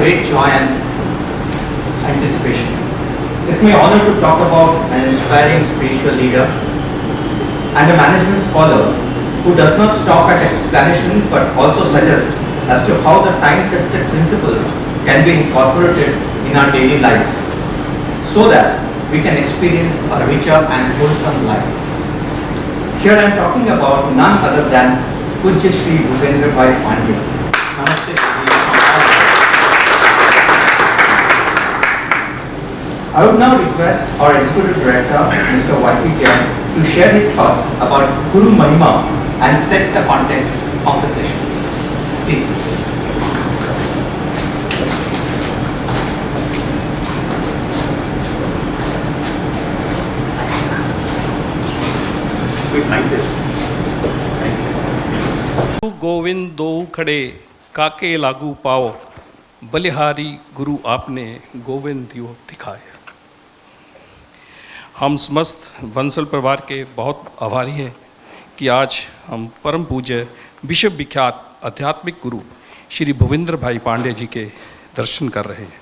great joy and anticipation. It's my honor to talk about an inspiring spiritual leader and a management scholar who does not stop at explanation but also suggests as to how the time-tested principles can be incorporated in our daily life so that we can experience a richer and wholesome life. Here I am talking about none other than Pujya Shri Bhupendra Bhai Pandey. Namaste. I would now request our Executive Director, Mr. Y.P. Jain, to share his thoughts about Guru Mahima and set the context of the session. Please. Govind दो खड़े काके लागू पाओ, बलिहारी गुरु आपने गोविंद दियो दिखाए। हम समस्त वंसल परिवार के बहुत आभारी हैं कि आज हम परम पूज्य विश्व विख्यात आध्यात्मिक गुरु श्री भूपेंद्र भाई पांडे जी के दर्शन कर रहे हैं।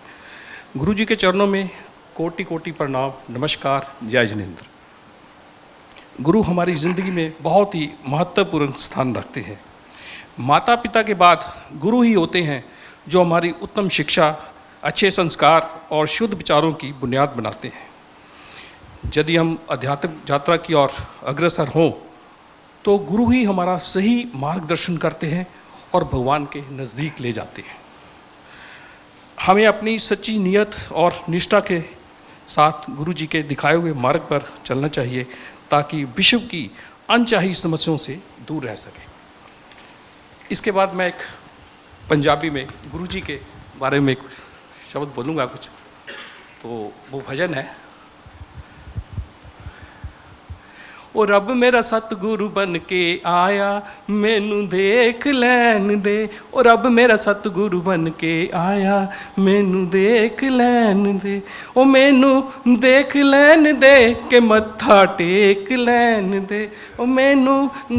गुरु जी के चरणों में कोटि कोटि प्रणाम, नमस्कार, जय जिनेंद्र। गुरु हमारी ज़िंदगी में बहुत ही महत्वपूर्ण स्थान रखते हैं। माता पिता के बाद गुरु ही होते हैं जो हमारी उत्तम शिक्षा, अच्छे संस्कार और शुद्ध विचारों की बुनियाद बनाते हैं। यदि हम आध्यात्मिक यात्रा की ओर अग्रसर हों तो गुरु ही हमारा सही मार्गदर्शन करते हैं और भगवान के नज़दीक ले जाते हैं। हमें अपनी सच्ची नीयत और निष्ठा के साथ गुरु जी के दिखाए हुए मार्ग पर चलना चाहिए ताकि विश्व की अनचाही समस्याओं से दूर रह सके। इसके बाद मैं एक पंजाबी में गुरु जी के बारे में एक शब्द बोलूँगा कुछ, तो वो भजन है। ओ रब मेरा सतगुरु बन के आया, मैनू देख लैन दे। ओ रब मेरा सतगुरु बन के आया, मैनू देख लैन दे। ओ मैनू देख लैन दे के मत्था टेक लैन दे। ओ मैनू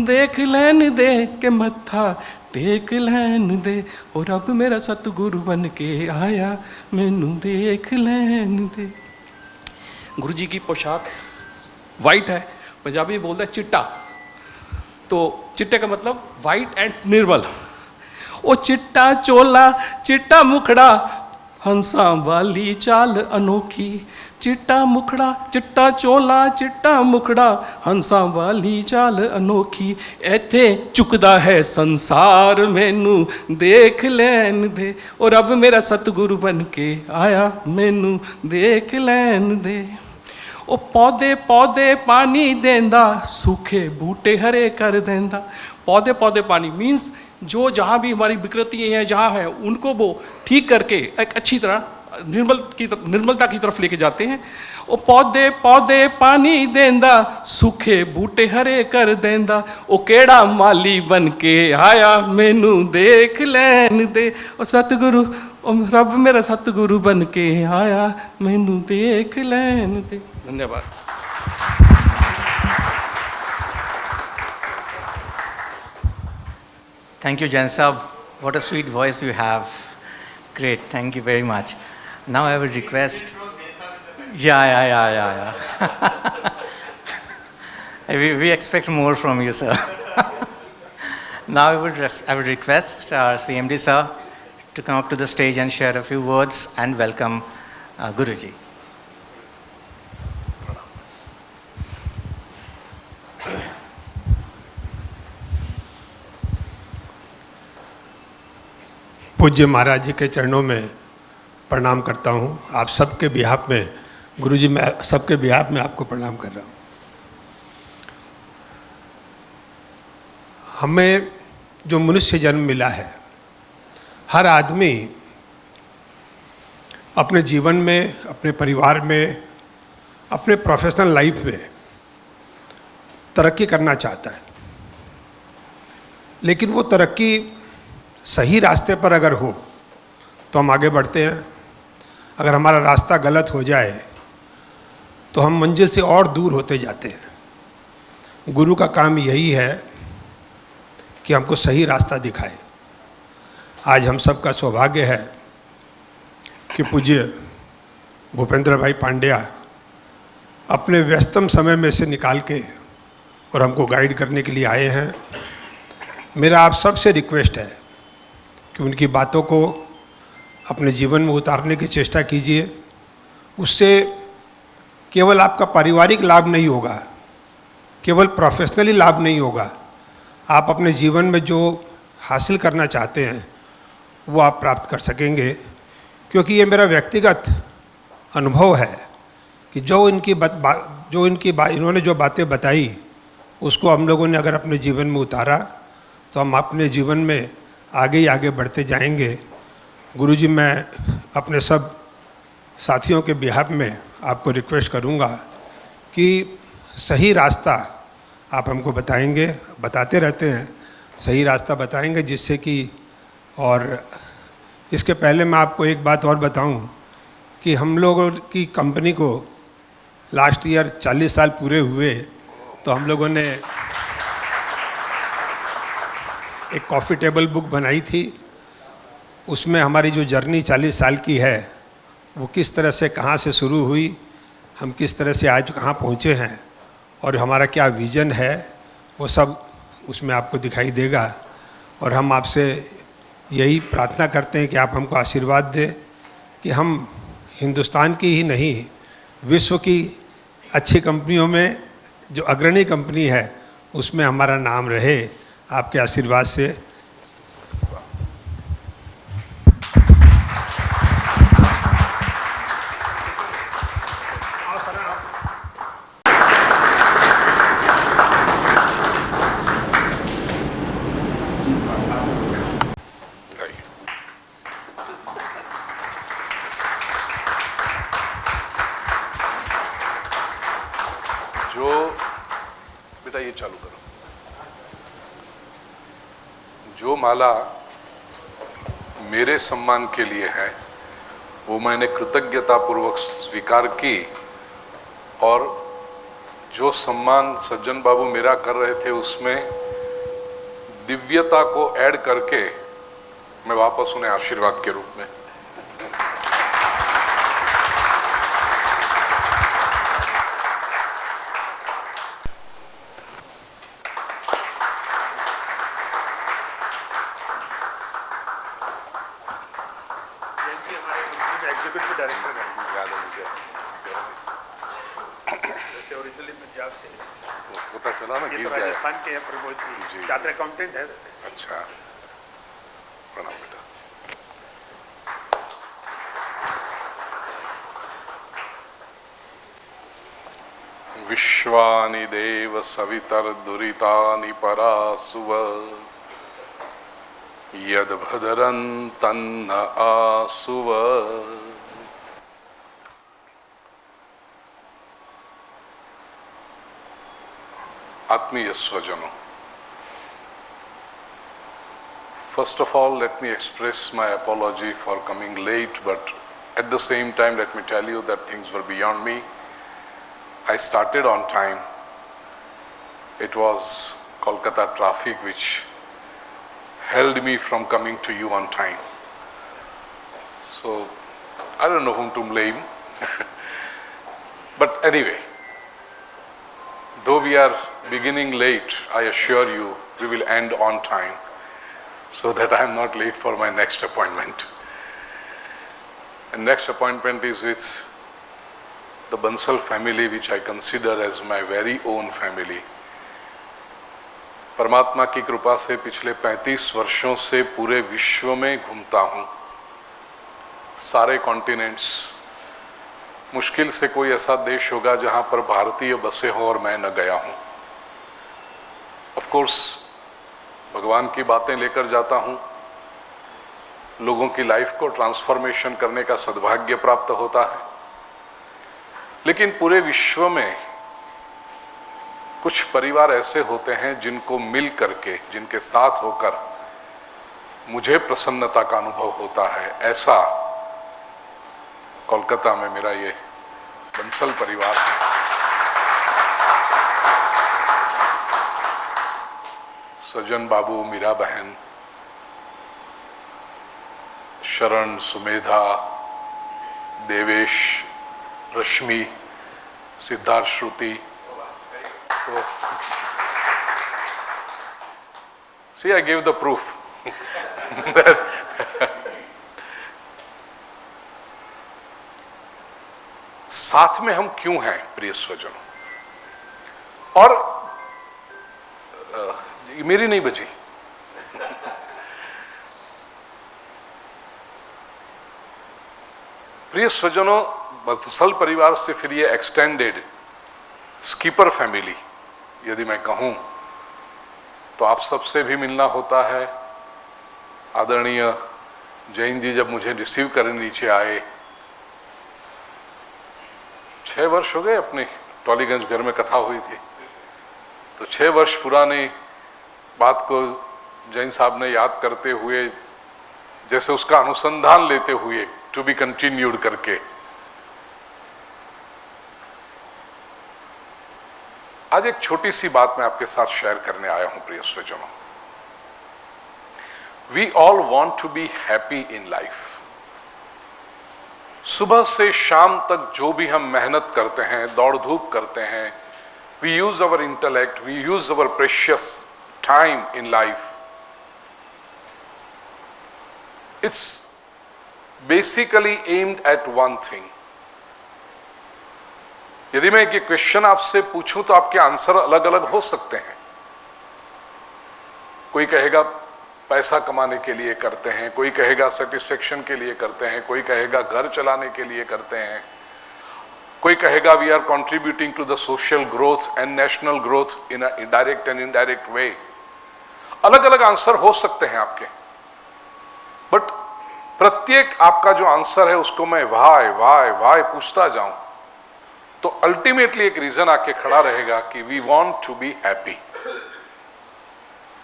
देख लैन दे के मत्था टेक लैन दे। ओ रब मेरा सतगुरु बन के आया, मैनू देख लैन दे। गुरु जी की पोशाक वाइट है, पंजाबी में बोलता है चिट्टा। तो चिट्टे का मतलब वाइट एंड निर्मल। ओ चिट्टा चोला चिट्टा मुखड़ा, हंसा वाली चाल अनोखी। चिट्टा मुखड़ा चिट्टा चोला चिट्टा मुखड़ा, हंसा वाली चाल अनोखी। ऐथे चुकदा है संसार, मैनू देख लैन दे। ओ रब मेरा सतगुरु बन के आया, मैनू देख लैन दे। ओ पौधे पौधे पानी देंदा, सूखे बूटे हरे कर देंदा। पौधे पौधे पानी मीन्स जो जहाँ भी हमारी विकृति हैं जहाँ है उनको वो ठीक करके एक अच्छी तरह निर्मलता की तरफ लेके जाते हैं। ओ पौधे पौधे पानी देंदा, सूखे बूटे हरे कर देंदा। ओ केड़ा माली बन के आया, मैनू देख लैन दे। ओ सतगुरु ओ रब मेरा सतगुरु बन के आया, मैनू देख लैन दे। धन्यवाद। Thank you, Jain Sahab. What a sweet voice you have. Great, thank you very much. Now I would request. Yeah. we expect more from you, sir. Now I would request our CMD sir to come up to the stage and share a few words and welcome Guruji. पूज्य महाराज जी के चरणों में प्रणाम करता हूँ। आप सबके behalf में गुरुजी, मैं सबके बिहाफ में आपको प्रणाम कर रहा हूँ। हमें जो मनुष्य जन्म मिला है, हर आदमी अपने जीवन में, अपने परिवार में, अपने प्रोफेशनल लाइफ में तरक्की करना चाहता है, लेकिन वो तरक्की सही रास्ते पर अगर हो तो हम आगे बढ़ते हैं। अगर हमारा रास्ता गलत हो जाए तो हम मंजिल से और दूर होते जाते हैं। गुरु का काम यही है कि हमको सही रास्ता दिखाए। आज हम सबका सौभाग्य है कि पूज्य भूपेंद्र भाई पांड्या अपने व्यस्तम समय में से निकाल के और हमको गाइड करने के लिए आए हैं। मेरा आप सबसे रिक्वेस्ट है कि उनकी बातों को अपने जीवन में उतारने की चेष्टा कीजिए। उससे केवल आपका पारिवारिक लाभ नहीं होगा, केवल प्रोफेशनली लाभ नहीं होगा, आप अपने जीवन में जो हासिल करना चाहते हैं वो आप प्राप्त कर सकेंगे। क्योंकि ये मेरा व्यक्तिगत अनुभव है कि इन्होंने जो बातें बताई उसको हम लोगों ने अगर अपने जीवन में उतारा तो हम अपने जीवन में आगे ही आगे बढ़ते जाएंगे। गुरुजी, मैं अपने सब साथियों के बिहाफ में आपको रिक्वेस्ट करूंगा कि सही रास्ता आप हमको बताएंगे, बताते रहते हैं, सही रास्ता बताएंगे जिससे कि, और इसके पहले मैं आपको एक बात और बताऊं कि हम लोगों की कंपनी को लास्ट ईयर 40 साल पूरे हुए, तो हम लोगों ने एक कॉफ़ी टेबल बुक बनाई थी। उसमें हमारी जो जर्नी 40 साल की है वो किस तरह से कहाँ से शुरू हुई, हम किस तरह से आज कहाँ पहुँचे हैं और हमारा क्या विज़न है, वो सब उसमें आपको दिखाई देगा। और हम आपसे यही प्रार्थना करते हैं कि आप हमको आशीर्वाद दें कि हम हिंदुस्तान की ही नहीं, विश्व की अच्छी कंपनियों में जो अग्रणी कंपनी है उसमें हमारा नाम रहे, आपके आशीर्वाद से। बेटा ये चालू करो। जो माला मेरे सम्मान के लिए है वो मैंने कृतज्ञतापूर्वक स्वीकार की, और जो सम्मान सज्जन बाबू मेरा कर रहे थे उसमें दिव्यता को ऐड करके मैं वापस उन्हें आशीर्वाद के रूप में एग्जीक्यूटिव डायरेक्टर याद है मुझे। जैसे ओरिजिनली पंजाब से, पता चला ना, ये गिर तो गया। राजस्थान के हैं प्रमोद जी। जी, चार्टर्ड अकाउंटेंट है वैसे। अच्छा, प्रणाम बेटा। विश्वानि देव सवितर दुरितानि परासुव यद्भदरं तन्न आसुव। आत्मीय स्वजनों, first of all let me express my apology for coming late, but at the same time let me tell you that things were beyond me. I started on time. It was Kolkata traffic which held me from coming to you on time. So I don't know whom to blame. But anyway, though we are beginning late, I assure you we will end on time so that I am not late for my next appointment. And next appointment is with the Bansal family, which I consider as my very own family. परमात्मा की कृपा से पिछले 35 वर्षों से पूरे विश्व में घूमता हूँ, सारे कॉन्टिनेंट्स। मुश्किल से कोई ऐसा देश होगा जहाँ पर भारतीय बसे हों और मैं न गया हूँ। ऑफ कोर्स भगवान की बातें लेकर जाता हूँ, लोगों की लाइफ को ट्रांसफॉर्मेशन करने का सद्भाग्य प्राप्त होता है, लेकिन पूरे विश्व में कुछ परिवार ऐसे होते हैं जिनको मिल करके, जिनके साथ होकर मुझे प्रसन्नता का अनुभव होता है। ऐसा कोलकाता में मेरा ये बंसल परिवार है। सज्जन बाबू, मीरा बहन, शरण, सुमेधा, देवेश, रश्मि, सिद्धार्थ, श्रुति, तो see I gave the proof साथ में हम क्यों हैं प्रिय स्वजनों? और मेरी नहीं बची, प्रिय स्वजनों, बत्सल परिवार से फिर ये एक्सटेंडेड स्कीपर फैमिली यदि मैं कहूं तो आप सबसे भी मिलना होता है। आदरणीय जैन जी जब मुझे रिसीव करने नीचे आए, 6 वर्ष हो गए अपने टॉलीगंज घर में कथा हुई थी, तो 6 वर्ष पुरानी बात को जैन साहब ने याद करते हुए, जैसे उसका अनुसंधान लेते हुए, टू बी कंटिन्यूड करके, आज एक छोटी सी बात मैं आपके साथ शेयर करने आया हूं प्रिय स्वजनों। We all want to be happy in life. सुबह से शाम तक जो भी हम मेहनत करते हैं, दौड़ धूप करते हैं, we use our intellect, we use our precious time in life, it's basically aimed at one thing. यदि मैं ये क्वेश्चन आपसे पूछूं तो आपके आंसर अलग अलग हो सकते हैं। कोई कहेगा पैसा कमाने के लिए करते हैं, कोई कहेगा सेटिस्फेक्शन के लिए करते हैं, कोई कहेगा घर चलाने के लिए करते हैं, कोई कहेगा we are contributing to the social growth and national growth in a direct and indirect way. अलग अलग आंसर हो सकते हैं आपके, बट प्रत्येक आपका जो आंसर है उसको मैं वाई वाई वाई पूछता जाऊं तो अल्टीमेटली एक रीजन आके खड़ा रहेगा कि we want to be happy.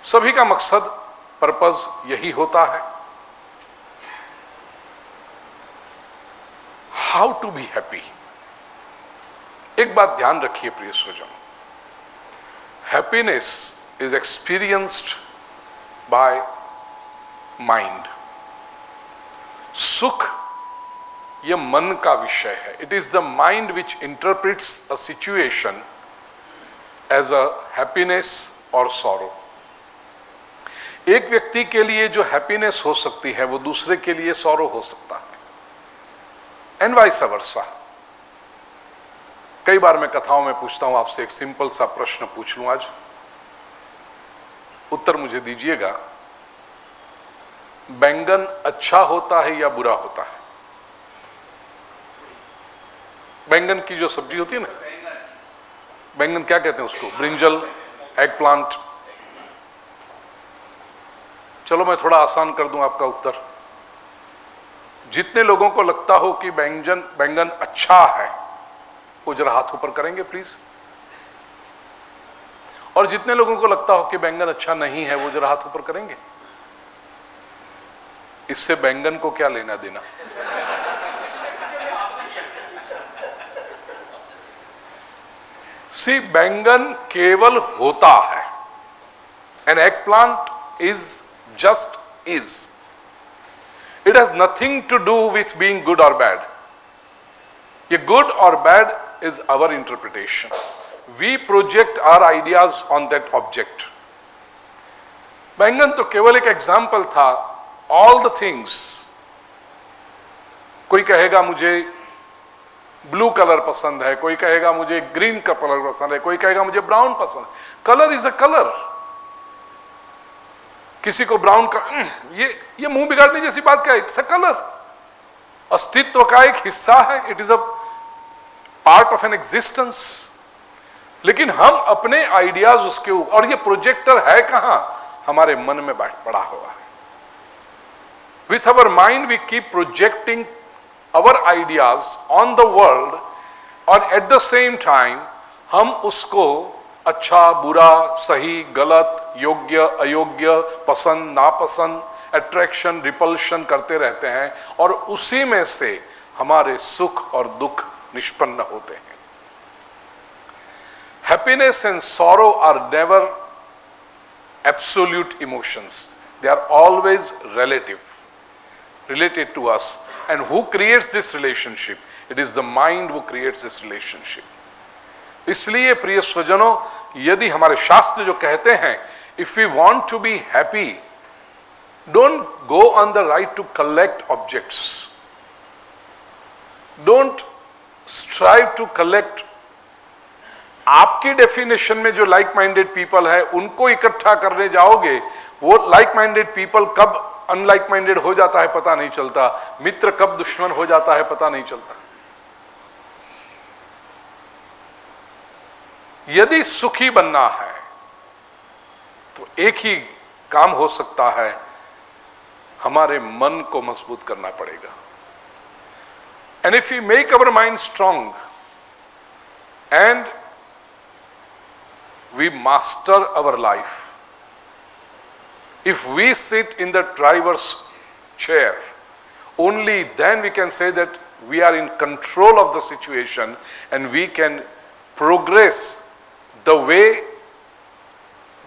सभी का मकसद, पर्पस यही होता है। How to be happy? एक बात ध्यान रखिए प्रिय स्वजन, happiness is experienced by mind. सुख यह मन का विषय है। It is the mind which interprets a situation as a happiness और सॉरो। एक व्यक्ति के लिए जो हैप्पीनेस हो सकती है वो दूसरे के लिए सॉरो हो सकता है, एंड वाइस वर्सा। कई बार मैं कथाओं में पूछता हूं, आपसे एक सिंपल सा प्रश्न पूछ लूं आज, उत्तर मुझे दीजिएगा। बैंगन अच्छा होता है या बुरा होता है? बैंगन की जो सब्जी होती है ना, बैंगन क्या कहते हैं उसको? Brinjal, egg plant. चलो मैं थोड़ा आसान कर दूं आपका उत्तर। जितने लोगों को लगता हो कि बैंगन अच्छा है वो जरा हाथ ऊपर करेंगे प्लीज। और जितने लोगों को लगता हो कि बैंगन अच्छा नहीं है वो जरा हाथ ऊपर करेंगे। इससे बैंगन को क्या लेना देना? सी, बैंगन केवल होता है, an eggplant is just is. It has nothing to do with being good और बैड। ये गुड और bad is our interpretation. We project our ideas on that object. बैंगन तो केवल एक एग्जाम्पल था। ऑल द थिंग्स, कोई कहेगा मुझे ब्लू कलर पसंद है, कोई कहेगा मुझे ग्रीन का कलर पसंद है, कोई कहेगा मुझे ब्राउन पसंद है। Colour is a colour. किसी को ब्राउन का ये मुंह बिगाड़ने जैसी बात क्या है? इट्स अ कलर, अस्तित्व का एक हिस्सा है। It is a part of an existence. लेकिन हम अपने आइडियाज उसके ऊपर, और ये प्रोजेक्टर है कहां? हमारे मन में बैठ पड़ा हुआ है। With our mind we keep projecting our ideas on the world, और at the same time हम उसको अच्छा बुरा, सही गलत, योग्य अयोग्य, पसंद नापसंद, अट्रैक्शन रिपल्शन करते रहते हैं, और उसी में से हमारे सुख और दुख निष्पन्न होते हैं। Happiness and sorrow are never absolute emotions. They are always relative, related to us. And who creates this relationship? It is the mind who creates this relationship. इसलिए प्रिय स्वजनों, यदि हमारे शास्त्र जो कहते हैं, if we want to be happy, don't go on the right to collect objects. Don't strive to collect. आपकी definition में जो लाइक माइंडेड पीपल है उनको इकट्ठा करने जाओगे, वो लाइक माइंडेड पीपल कब अनलाइक माइंडेड हो जाता है पता नहीं चलता, मित्र कब दुश्मन हो जाता है पता नहीं चलता। यदि सुखी बनना है तो एक ही काम हो सकता है, हमारे मन को मजबूत करना पड़ेगा। And if you make our mind strong and we master our life, if we sit in the driver's chair, only then we can say that we are in control of the situation and we can progress the way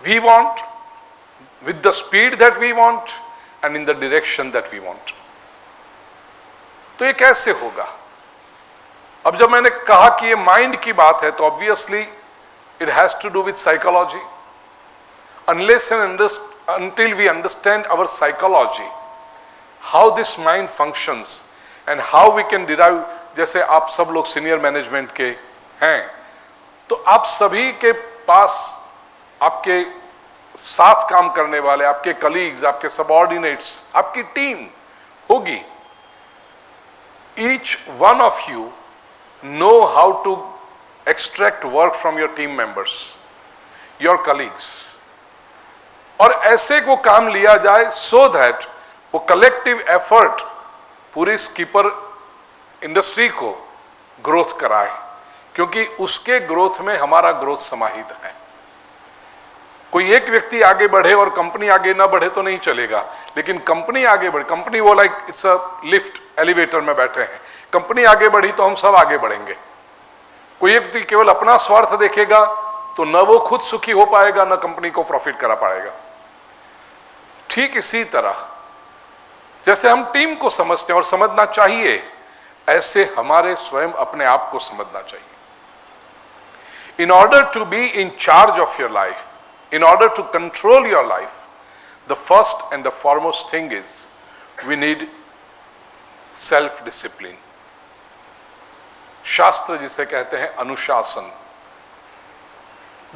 we want, with the speed that we want and in the direction that we want. तो ये कैसे होगा? अब जब मैंने कहा कि ये माइंड की बात है, तो obviously it has to do with psychology. Unless and until we understand our psychology, how this mind functions and how we can derive, जैसे आप सब लोग सीनियर मैनेजमेंट के हैं, तो आप सभी के पास आपके साथ काम करने वाले, आपके कलीग्स, आपके सबऑर्डिनेट्स, आपकी टीम होगी. Each one of you know how to extract work from your team members, your colleagues, और ऐसे को काम लिया जाए so that वो कलेक्टिव एफर्ट पूरी स्कीपर इंडस्ट्री को ग्रोथ कराए, क्योंकि उसके ग्रोथ में हमारा ग्रोथ समाहित है. कोई एक व्यक्ति आगे बढ़े और कंपनी आगे ना बढ़े तो नहीं चलेगा, लेकिन कंपनी आगे बढ़े, कंपनी वो like it's a lift, elevator में बैठे हैं, कंपनी आगे बढ़ी तो हम सब आगे बढ़ेंगे. कोई एक व्यक्ति केवल अपना स्वार्थ देखेगा तो न वो खुद सुखी हो पाएगा, न कंपनी को प्रॉफिट करा पाएगा. ठीक इसी तरह जैसे हम टीम को समझते हैं और समझना चाहिए, ऐसे हमारे स्वयं अपने आप को समझना चाहिए. In order to be in charge of your life, in order to control your life, the first and the foremost thing is we need self discipline. शास्त्र जिसे कहते हैं अनुशासन.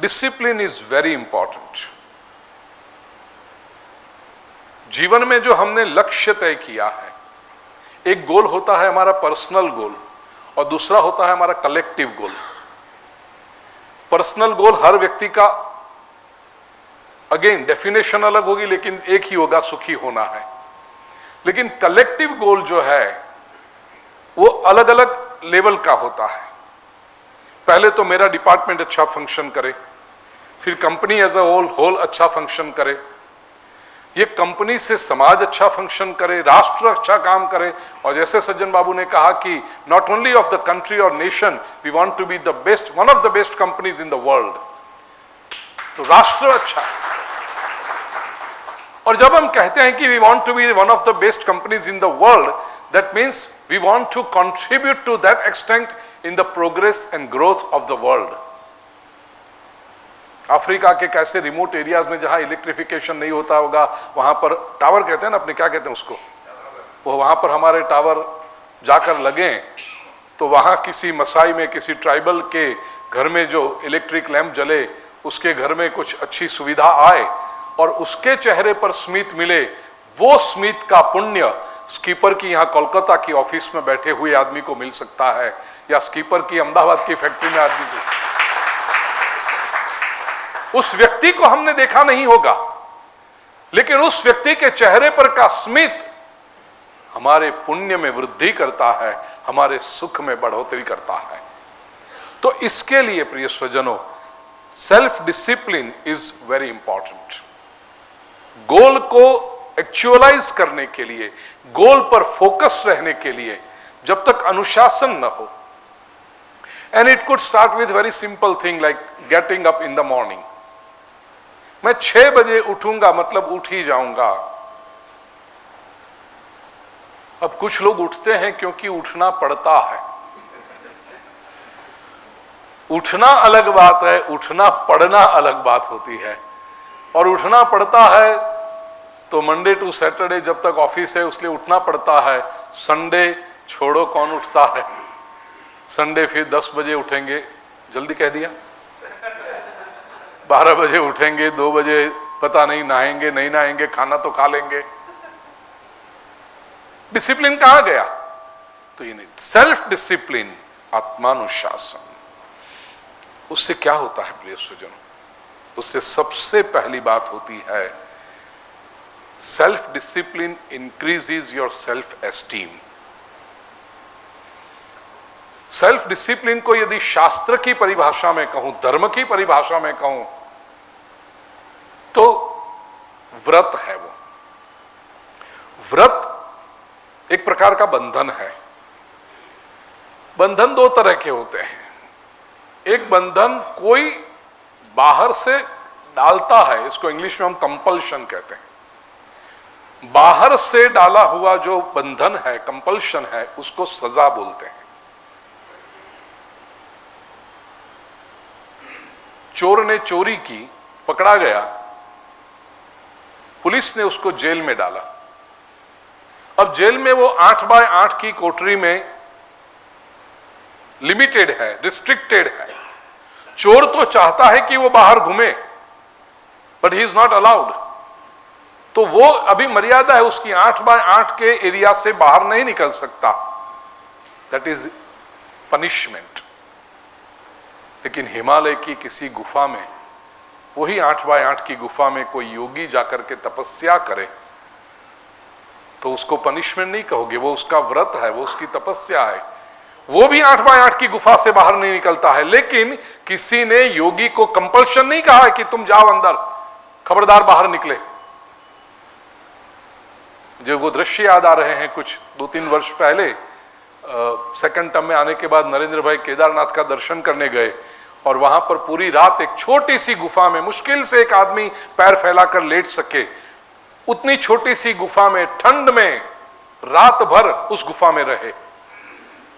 Discipline is very important. जीवन में जो हमने लक्ष्य तय किया है, एक गोल होता है हमारा पर्सनल गोल और दूसरा होता है हमारा कलेक्टिव गोल. पर्सनल गोल हर व्यक्ति का अगेन डेफिनेशन अलग होगी, लेकिन एक ही होगा, सुखी होना है. लेकिन कलेक्टिव गोल जो है वो अलग अलग लेवल का होता है. पहले तो मेरा डिपार्टमेंट अच्छा फंक्शन करे, फिर कंपनी एज अ होल अच्छा फंक्शन करे, ये कंपनी से समाज अच्छा फंक्शन करे, राष्ट्र अच्छा काम करे, और जैसे सज्जन बाबू ने कहा कि not only of the country और nation, we want to be the best, one of the best companies in the world. तो राष्ट्र अच्छा. और जब हम कहते हैं कि we want to be one of the best companies in the world, that means we want to contribute to that extent in the progress and growth of the world. Africa के कैसे रिमोट एरियाज में जहां electrification नहीं होता होगा, वहां पर tower कहते हैं ना, अपने क्या कहते हैं उसको, वो वहां पर हमारे टावर जाकर लगे तो वहां किसी मसाई में, किसी ट्राइबल के घर में जो इलेक्ट्रिक लैंप जले, उसके घर में कुछ अच्छी सुविधा आए और उसके चेहरे पर स्मित मिले, वो स्मित का पुण्य स्कीपर की यहाँ कोलकाता की ऑफिस में बैठे हुए आदमी को मिल सकता है, या स्कीपर की अहमदाबाद की फैक्ट्री में आदमी को. उस व्यक्ति को हमने देखा नहीं होगा, लेकिन उस व्यक्ति के चेहरे पर का स्मित हमारे पुण्य में वृद्धि करता है, हमारे सुख में बढ़ोतरी करता है. तो इसके लिए प्रिय स्वजनों, self discipline is very important. Goal को एक्चुअलाइज करने के लिए, गोल पर फोकस रहने के लिए, जब तक अनुशासन न हो, and it could start with very simple thing like getting up in the morning. मैं 6 बजे उठूंगा मतलब उठ ही जाऊंगा. अब कुछ लोग उठते हैं क्योंकि उठना पड़ता है। उठना अलग बात है, उठना पड़ना अलग बात होती है। और उठना पड़ता है तो मंडे टू सैटरडे जब तक ऑफिस है उसलिए उठना पड़ता है। संडे छोड़ो, कौन उठता है। संडे फिर 10 बजे उठेंगे, जल्दी कह दिया, 12 बजे उठेंगे, 2 बजे पता नहीं नहाएंगे नहीं नहाएंगे, खाना तो खा लेंगे। डिसिप्लिन कहां गया? तो ये सेल्फ डिसिप्लिन, आत्मानुशासन, उससे क्या होता है प्रिय स्वजनों? उससे सबसे पहली बात होती है, self discipline increases your self esteem. Self discipline को यदि शास्त्र की परिभाषा में कहूं, धर्म की परिभाषा में कहूं, तो व्रत है। वो व्रत एक प्रकार का बंधन है। बंधन 2 तरह के होते हैं। एक बंधन कोई बाहर से डालता है, इसको इंग्लिश में हम कंपल्शन कहते हैं। बाहर से डाला हुआ जो बंधन है, कंपल्शन है, उसको सजा बोलते हैं। चोर ने चोरी की, पकड़ा गया, पुलिस ने उसको जेल में डाला। अब जेल में वो 8x8 की कोठरी में लिमिटेड है, रिस्ट्रिक्टेड है। चोर तो चाहता है कि वो बाहर घूमे, but he is not allowed. तो वो अभी मर्यादा है उसकी, 8x8 के एरिया से बाहर नहीं निकल सकता। That is punishment. लेकिन हिमालय की किसी गुफा में, वही 8x8 की गुफा में कोई योगी जाकर के तपस्या करे तो उसको पनिशमेंट नहीं कहोगे, वो उसका व्रत है, वो उसकी तपस्या है। वो भी 8x8 की गुफा से बाहर नहीं निकलता है। लेकिन किसी ने योगी को कंपल्शन नहीं कहा है कि तुम जाओ अंदर, खबरदार बाहर निकले। जो वो दृश्य याद आ रहे हैं, कुछ 2-3 वर्ष पहले सेकंड टर्म में आने के बाद नरेंद्र भाई केदारनाथ का दर्शन करने गए और वहां पर पूरी रात एक छोटी सी गुफा में, मुश्किल से एक आदमी पैर फैलाकर लेट सके, उतनी छोटी सी गुफा में ठंड में रात भर उस गुफा में रहे।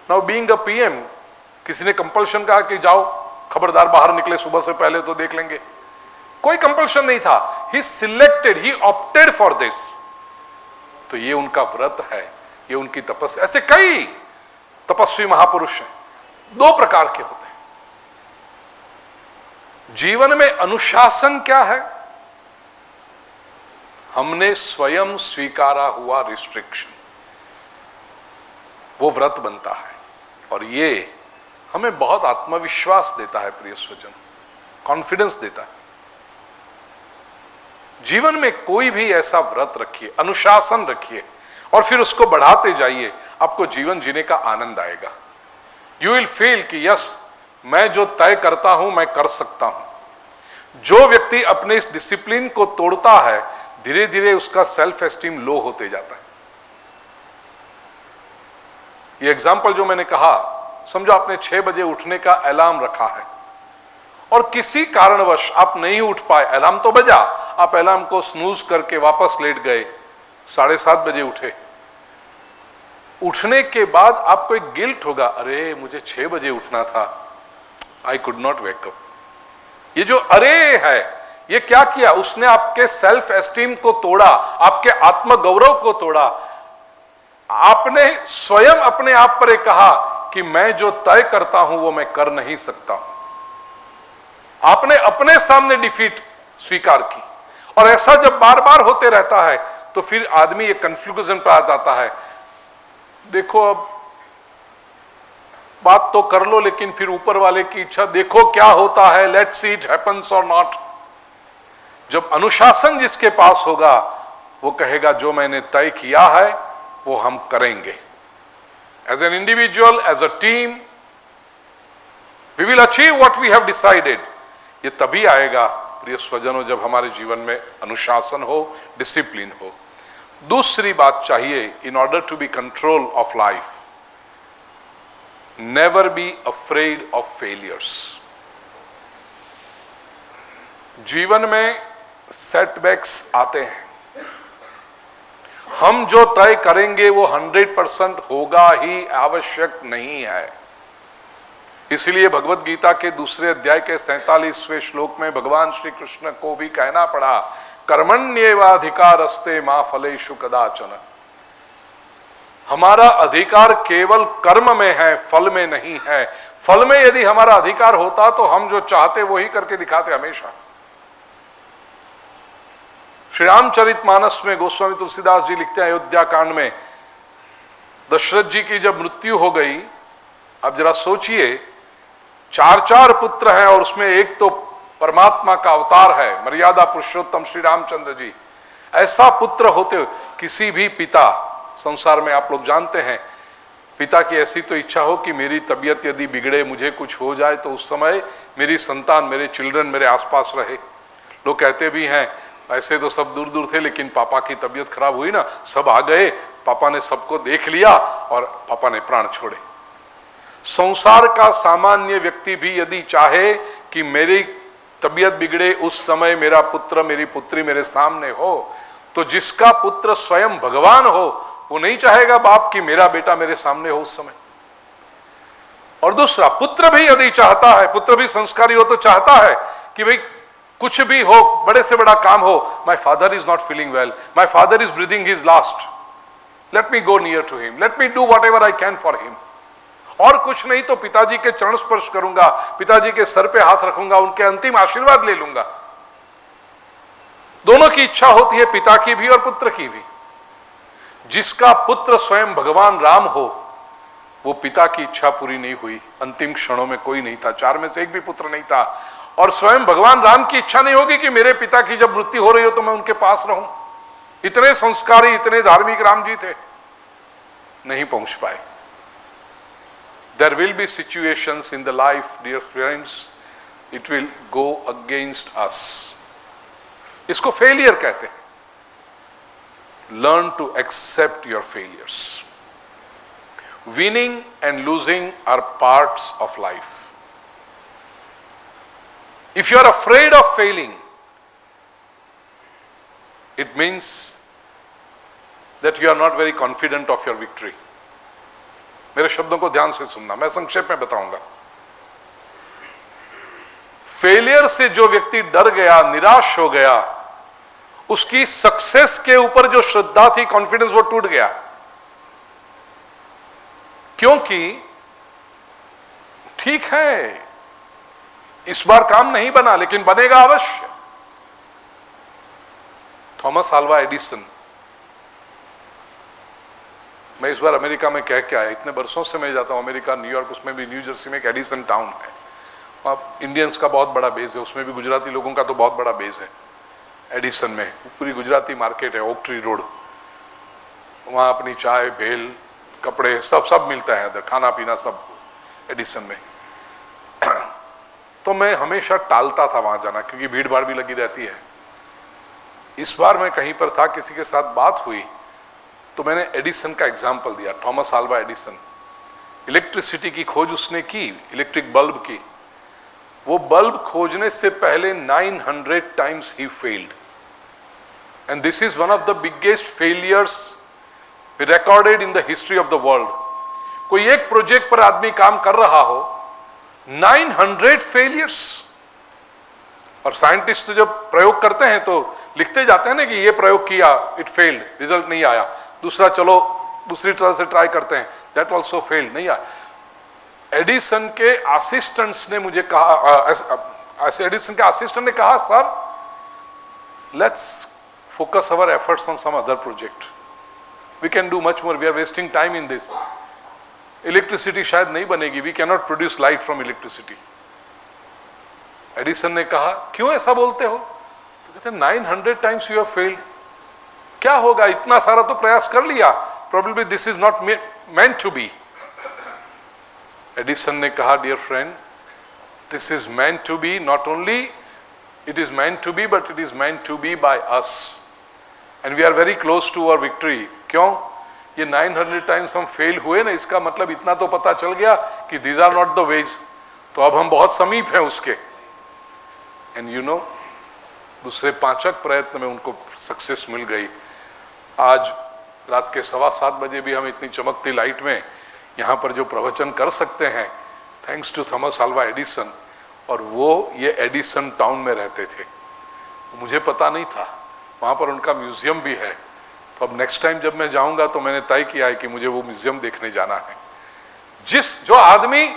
नाउ बीइंग अ पीएम, किसी ने कंपल्शन कहा कि जाओ खबरदार बाहर निकले, सुबह से पहले तो देख लेंगे? कोई कंपल्शन नहीं था। He selected, he opted for this. तो ये उनका व्रत है, ये उनकी तपस्या। ऐसे कई तपस्वी महापुरुष हैं। 2 प्रकार के होते हैं। जीवन में अनुशासन क्या है? हमने स्वयं स्वीकारा हुआ रिस्ट्रिक्शन, वो व्रत बनता है। और ये हमें बहुत आत्मविश्वास देता है प्रिय स्वजन, कॉन्फिडेंस देता है। जीवन में कोई भी ऐसा व्रत रखिए, अनुशासन रखिए और फिर उसको बढ़ाते जाइए, आपको जीवन जीने का आनंद आएगा। यू विल फील कि यस, मैं जो तय करता हूं मैं कर सकता हूं। जो व्यक्ति अपने इस डिसिप्लिन को तोड़ता है, धीरे धीरे उसका सेल्फ एस्टीम लो होते जाता है। ये एग्जाम्पल जो मैंने कहा, समझो आपने 6 बजे उठने का अलार्म रखा है और किसी कारणवश आप नहीं उठ पाए। अलार्म तो बजा, आप अलार्म को स्नूज करके वापस लेट गए, 7:30 बजे उठे। उठने के बाद आपको एक गिल्ट होगा, अरे मुझे 6 बजे उठना था, I could not wake up. ये जो अरे है, ये क्या किया? उसने आपके सेल्फ एस्टीम को तोड़ा, आपके आत्मगौरव को तोड़ा। आपने स्वयं अपने आप पर कहा कि मैं जो तय करता हूं वो मैं कर नहीं सकता हूं। आपने अपने सामने डिफीट स्वीकार की। और ऐसा जब बार बार होते रहता है तो फिर आदमी एक कंफ्यूजन पर आ जाता है, देखो अब बात तो कर लो लेकिन फिर ऊपर वाले की इच्छा देखो क्या होता है, लेट्स सी इट हैपेंस और नॉट। जब अनुशासन जिसके पास होगा वो कहेगा जो मैंने तय किया है वो हम करेंगे। As an individual, as a team, we will achieve what we have decided. ये तभी आएगा प्रिय स्वजनों जब हमारे जीवन में अनुशासन हो, डिसिप्लिन हो। दूसरी बात चाहिए, in order to be control of life, never be afraid of failures. जीवन में सेटबैक्स आते हैं, हम जो तय करेंगे वो 100% होगा ही आवश्यक नहीं है। इसलिए भगवत गीता के दूसरे अध्याय के 47वें श्लोक में भगवान श्री कृष्ण को भी कहना पड़ा, कर्मण्येवाधिकारस्ते मा फलेषु कदाचन। हमारा अधिकार केवल कर्म में है, फल में नहीं है। फल में यदि हमारा अधिकार होता तो हम जो चाहते वही करके दिखाते हमेशा। श्री रामचरितमानस में गोस्वामी तुलसीदास जी लिखते हैं, अयोध्या कांड में दशरथ जी की जब मृत्यु हो गई, अब जरा सोचिए, 4 पुत्र हैं और उसमें एक तो परमात्मा का अवतार है, मर्यादा पुरुषोत्तम श्री रामचंद्र जी। ऐसा पुत्र होते हुए किसी भी पिता संसार में, आप लोग जानते हैं, पिता की ऐसी तो इच्छा हो कि मेरी तबीयत यदि बिगड़े, मुझे कुछ हो जाए तो उस समय मेरी संतान, मेरे चिल्ड्रन मेरे आसपास रहे। लोग कहते भी हैं, ऐसे तो सब दूर दूर थे, लेकिन पापा की तबीयत खराब हुई ना, सब आ गए, पापा ने सबको देख लिया और पापा ने प्राण छोड़े। संसार का सामान्य व्यक्ति भी यदि चाहे कि मेरी तबीयत बिगड़े, उस समय मेरा पुत्र मेरी पुत्री मेरे सामने हो, तो जिसका पुत्र स्वयं भगवान हो वो नहीं चाहेगा बाप कि मेरा बेटा मेरे सामने हो उस समय। और दूसरा, पुत्र भी यदि चाहता है, पुत्र भी संस्कारी हो तो चाहता है कि भाई कुछ भी हो, बड़े से बड़ा काम हो, my father is not feeling well, my father is breathing his last, let me go near to him, let me do whatever I can for him. और कुछ नहीं तो पिताजी के चरण स्पर्श करूंगा, पिताजी के सर पे हाथ रखूंगा, उनके अंतिम आशीर्वाद ले लूंगा। दोनों की इच्छा होती है, पिता की भी और पुत्र की भी। जिसका पुत्र स्वयं भगवान राम हो, वो पिता की इच्छा पूरी नहीं हुई। अंतिम क्षणों में कोई नहीं था, 4 में से एक भी पुत्र नहीं था, और स्वयं भगवान राम की इच्छा नहीं होगी कि मेरे पिता की जब मृत्यु हो रही हो तो मैं उनके पास रहूं। इतने संस्कारी, इतने धार्मिक राम जी थे, नहीं पहुंच पाए। There will be situations in the life, dear friends, it will go against us. इसको फेलियर कहते हैं। Learn to accept your failures. Winning and losing are parts of life. If you are afraid of failing, it means that you are not very confident of your victory. मेरे शब्दों को ध्यान से सुनना, मैं संक्षेप में बताऊंगा। फेलियर से जो व्यक्ति डर गया, निराश हो गया, उसकी सक्सेस के ऊपर जो श्रद्धा थी, कॉन्फिडेंस, वो टूट गया। क्योंकि ठीक है, इस बार काम नहीं बना, लेकिन बनेगा अवश्य। थॉमस अल्वा एडिसन, मैं इस बार अमेरिका में कह के आया, इतने बरसों से मैं जाता हूं अमेरिका, न्यूयॉर्क, उसमें भी न्यू जर्सी में एक एडिसन टाउन है, वहाँ इंडियंस का बहुत बड़ा बेस है, उसमें भी गुजराती लोगों का तो बहुत बड़ा बेस है। एडिसन में पूरी गुजराती मार्केट है, ओक ट्री रोड, वहाँ अपनी चाय, भेल, कपड़े सब मिलता है, इधर खाना पीना सब एडिसन में। तो मैं हमेशा टालता था वहाँ जाना, क्योंकि भीड़ भाड़ भी लगी रहती है। इस बार मैं कहीं पर था, किसी के साथ बात हुई, तो मैंने एडिसन का एग्जाम्पल दिया, थॉमस अल्वा एडिसन। इलेक्ट्रिसिटी की खोज उसने की, इलेक्ट्रिक बल्ब की। वो बल्ब खोजने से पहले 900 times he failed, and this is one of the biggest failures recorded in the history of the world. कोई एक प्रोजेक्ट पर आदमी काम कर रहा हो, 900 फेलियर्स। और साइंटिस्ट तो जब प्रयोग करते हैं तो लिखते जाते हैं ना कि ये प्रयोग किया, इट फेल्ड, रिजल्ट नहीं आया, दूसरा चलो दूसरी तरह से ट्राई करते हैं, दैट ऑल्सो फेल्ड, नहीं आया। एडिसन के असिस्टेंट्स ने मुझे कहा, एडिसन के असिस्टेंट ने कहा, sir let's focus our efforts on some other project, we can do much more, we are wasting time in this. Electricity शायद नहीं बनेगी, we can not produce light from electricity. Edison ने कहा, क्यों ऐसा बोलते हो? तो कहते 900 टाइम्स यू हैव फेल्ड, क्या होगा, इतना सारा तो प्रयास कर लिया, probably this is not meant to be. Edison ने कहा, dear friend, this is meant to be, not only it is meant to be, but it is meant to be by us, and we are very close to our victory. क्यों? ये 900 times हम fail हुए ना, इसका मतलब इतना तो पता चल गया कि these are not the ways, तो अब हम बहुत समीप हैं उसके। एंड यू नो, दूसरे 5 प्रयत्न में उनको सक्सेस मिल गई। आज रात के 7:15 बजे भी हम इतनी चमकती लाइट में यहाँ पर जो प्रवचन कर सकते हैं, thanks to Thomas Alva Edison. और वो ये एडिसन टाउन में रहते थे, मुझे पता नहीं था, वहाँ पर उनका म्यूजियम भी है। तो अब नेक्स्ट टाइम जब मैं जाऊँगा तो मैंने तय किया है कि मुझे वो म्यूजियम देखने जाना है। जो आदमी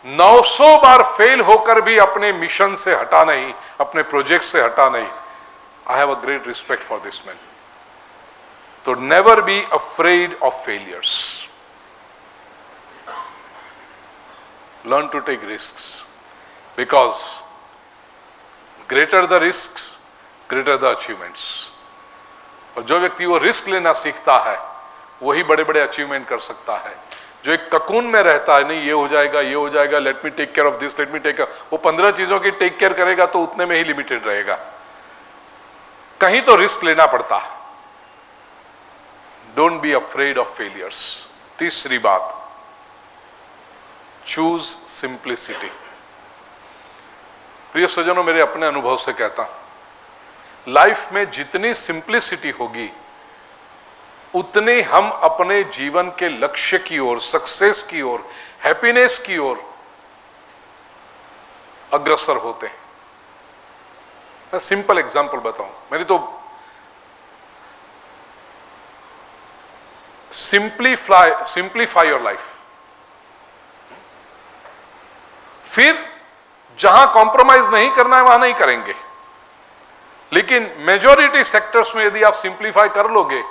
900 बार फेल होकर भी अपने मिशन से हटा नहीं, अपने प्रोजेक्ट से हटा नहीं, I have a great respect for this man. तो never be afraid of failures, learn to take risks, because greater the risks greater the achievements. और जो व्यक्ति वो रिस्क लेना सीखता है वही बड़े बड़े अचीवमेंट कर सकता है। जो एक ककून में रहता है, नहीं ये हो जाएगा, ये हो जाएगा, let me take care of this, let me take care, वो 15 चीजों की टेक केयर करेगा तो उतने में ही लिमिटेड रहेगा। कहीं तो रिस्क लेना पड़ता है। Don't be afraid of failures. तीसरी बात, चूज सिंप्लिसिटी। प्रिय स्वजनों, मेरे अपने अनुभव से कहता हूं, लाइफ में जितनी सिंप्लिसिटी होगी उतने हम अपने जीवन के लक्ष्य की ओर, सक्सेस की ओर, हैप्पीनेस की ओर अग्रसर होते हैं। मैं सिंपल एग्जांपल बताऊं, मेरी तो सिंप्लीफाई योर लाइफ। फिर जहां कॉम्प्रोमाइज नहीं करना है वहां नहीं करेंगे, लेकिन मेजॉरिटी सेक्टर्स में यदि आप सिंप्लीफाई कर लोगे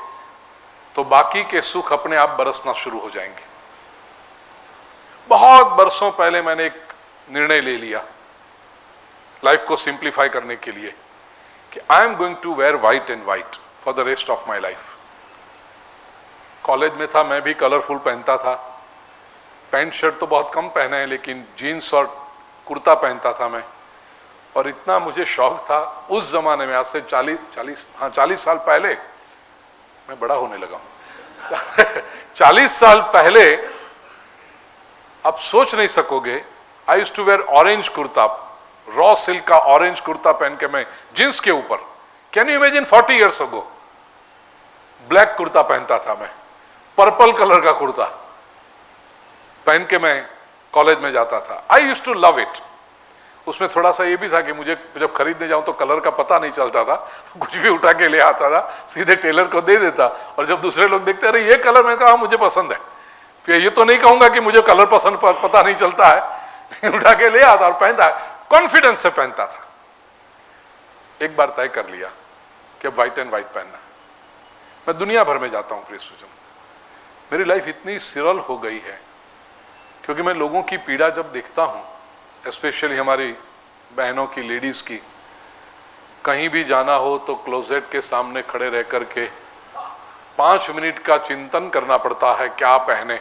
तो बाकी के सुख अपने आप बरसना शुरू हो जाएंगे। बहुत बरसों पहले मैंने एक निर्णय ले लिया लाइफ को सिंप्लीफाई करने के लिए कि I am going to wear white and white for the rest of my life. College में था, मैं भी कलरफुल पहनता था, पैंट शर्ट तो बहुत कम पहने हैं, लेकिन जीन्स और कुर्ता पहनता था मैं। और इतना मुझे शौक था उस जमाने में, आज से 40 साल पहले, मैं बड़ा होने लगा हूं 40 साल पहले, आप सोच नहीं सकोगे, I used to wear orange kurta, raw silk का ऑरेंज कुर्ता पहन के मैं जींस के ऊपर, can you imagine 40 years ago, black kurta पहनता था मैं, पर्पल कलर का कुर्ता पहन के मैं कॉलेज में जाता था। I used to love it. उसमें थोड़ा सा ये भी था कि मुझे जब खरीदने जाऊं तो कलर का पता नहीं चलता था, तो कुछ भी उठा के ले आता था, सीधे टेलर को दे देता, और जब दूसरे लोग देखते अरे ये कलर, मैंने कहा मुझे पसंद है। फिर ये तो नहीं कहूंगा कि मुझे कलर पसंद पता नहीं चलता है, लेकिन उठा के ले आता और पहनता, कॉन्फिडेंस से पहनता था। एक बार तय कर लिया कि अब व्हाइट एंड व्हाइट पहनना। मैं दुनिया भर में जाता हूं प्रिय सुजन, मेरी लाइफ इतनी सरल हो गई है क्योंकि मैं लोगों की पीड़ा जब देखता हूं, स्पेशली हमारी बहनों की, लेडीज की, कहीं भी जाना हो तो क्लोजेट के सामने खड़े रह कर के 5 मिनट का चिंतन करना पड़ता है क्या पहने।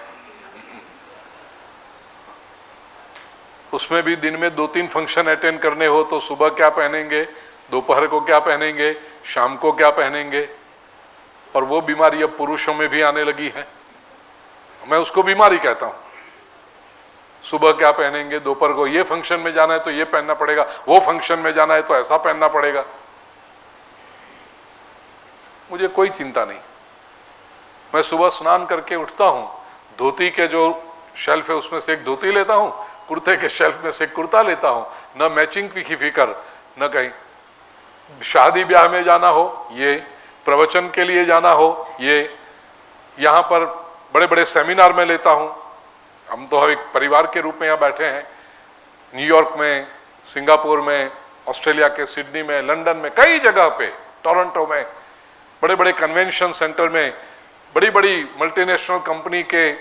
उसमें भी दिन में 2-3 फंक्शन अटेंड करने हो तो सुबह क्या पहनेंगे, दोपहर को क्या पहनेंगे, शाम को क्या पहनेंगे। और वो बीमारी अब पुरुषों में भी आने लगी है, मैं उसको बीमारी कहता हूं। सुबह क्या पहनेंगे, दोपहर को ये फंक्शन में जाना है तो ये पहनना पड़ेगा, वो फंक्शन में जाना है तो ऐसा पहनना पड़ेगा। मुझे कोई चिंता नहीं, मैं सुबह स्नान करके उठता हूं, धोती के जो शेल्फ है उसमें से एक धोती लेता हूं, कुर्ते के शेल्फ में से एक कुर्ता लेता हूं। न मैचिंग की फिक्र, न कहीं शादी ब्याह में जाना हो, ये प्रवचन के लिए जाना हो, ये यहाँ पर बड़े बड़े सेमिनार में लेता हूं। हम तो एक परिवार के रूप में यहाँ बैठे हैं, न्यूयॉर्क में, सिंगापुर में, ऑस्ट्रेलिया के सिडनी में, लंदन में, कई जगह पे, टोरंटो में, बड़े बड़े कन्वेंशन सेंटर में, बड़ी बड़ी मल्टीनेशनल कंपनी के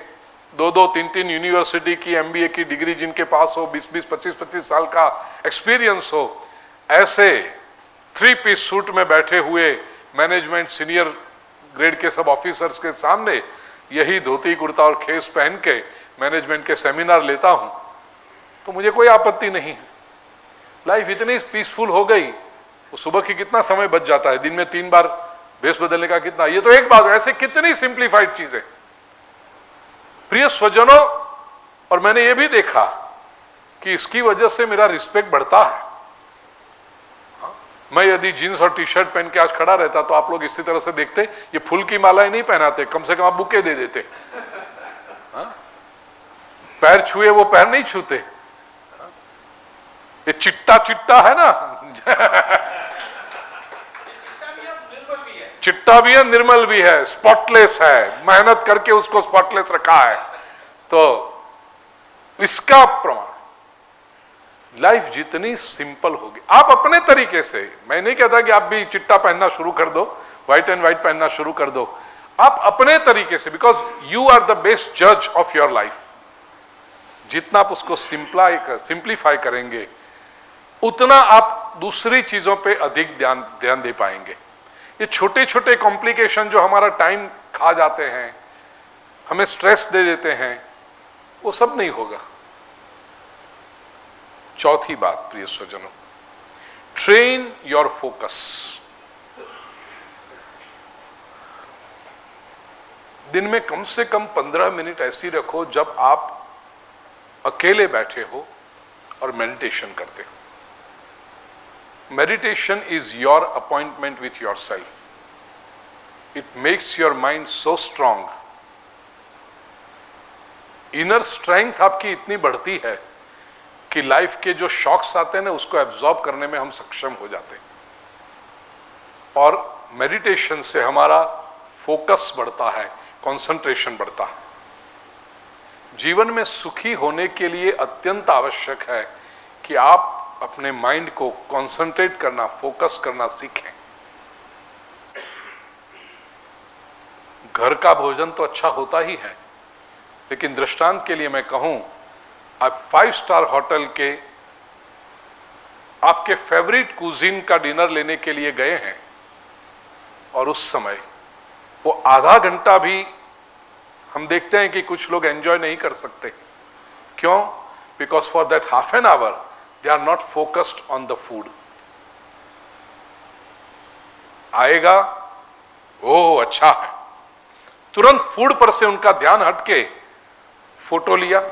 2-2, 3-3 यूनिवर्सिटी की MBA की डिग्री जिनके पास हो, 20-20, 25-25 साल का एक्सपीरियंस हो, ऐसे 3 पीस सूट में बैठे हुए मैनेजमेंट सीनियर ग्रेड के सब ऑफिसर्स के सामने यही धोती कुर्ता और खेस पहन के मैनेजमेंट के सेमिनार लेता हूं तो मुझे कोई आपत्ति नहीं है। लाइफ इतनी पीसफुल हो गई, वो सुबह की कितना समय बच जाता है, दिन में 3 बार भेष बदलने का कितना, ये तो एक बात। ऐसे कितनी सिंप्लीफाइड चीजें प्रिय स्वजनों। और मैंने ये भी देखा कि इसकी वजह से मेरा रिस्पेक्ट बढ़ता है। मैं यदि जीन्स और टी शर्ट पहन के आज खड़ा रहता तो आप लोग इसी तरह से देखते, ये फूल की मालाएं नहीं पहनाते, कम से कम आप बुके दे देते। पैर छुए वो पैर नहीं छूते। ये चिट्टा चिट्टा है ना चिट्टा भी है, निर्मल भी है, स्पॉटलेस है, मेहनत करके उसको स्पॉटलेस रखा है। तो इसका प्रमाण लाइफ जितनी सिंपल होगी, आप अपने तरीके से, मैं नहीं कहता कि आप भी चिट्टा पहनना शुरू कर दो, व्हाइट एंड व्हाइट पहनना शुरू कर दो, आप अपने तरीके से, because you are the best जज ऑफ योर लाइफ। जितना आप उसको सिंप्लीफाई करेंगे उतना आप दूसरी चीजों पे अधिक ध्यान दे पाएंगे। ये छोटे छोटे कॉम्प्लिकेशन जो हमारा टाइम खा जाते हैं, हमें स्ट्रेस दे देते हैं, वो सब नहीं होगा। चौथी बात प्रिय स्वजनों, ट्रेन योर फोकस। दिन में कम से कम 15 मिनट ऐसी रखो जब आप अकेले बैठे हो और मेडिटेशन करते हो। Meditation is your appointment with yourself. It makes your mind so strong. Inner strength आपकी इतनी बढ़ती है कि लाइफ के जो शॉक्स आते हैं ना, उसको एब्जॉर्ब करने में हम सक्षम हो जाते हैं। और मेडिटेशन से हमारा फोकस बढ़ता है, कंसंट्रेशन बढ़ता है। जीवन में सुखी होने के लिए अत्यंत आवश्यक है कि आप अपने माइंड को कंसंट्रेट करना, फोकस करना सीखें। घर का भोजन तो अच्छा होता ही है, लेकिन दृष्टांत के लिए मैं कहूं, आप 5 स्टार होटल के आपके फेवरेट कुजीन का डिनर लेने के लिए गए हैं और उस समय वो आधा घंटा भी हम देखते हैं कि कुछ लोग एंजॉय नहीं कर सकते। क्यों? Because for that half an hour they are not focused on the food. आएगा, ओह अच्छा है, तुरंत फूड पर से उनका ध्यान हटके फोटो लिया,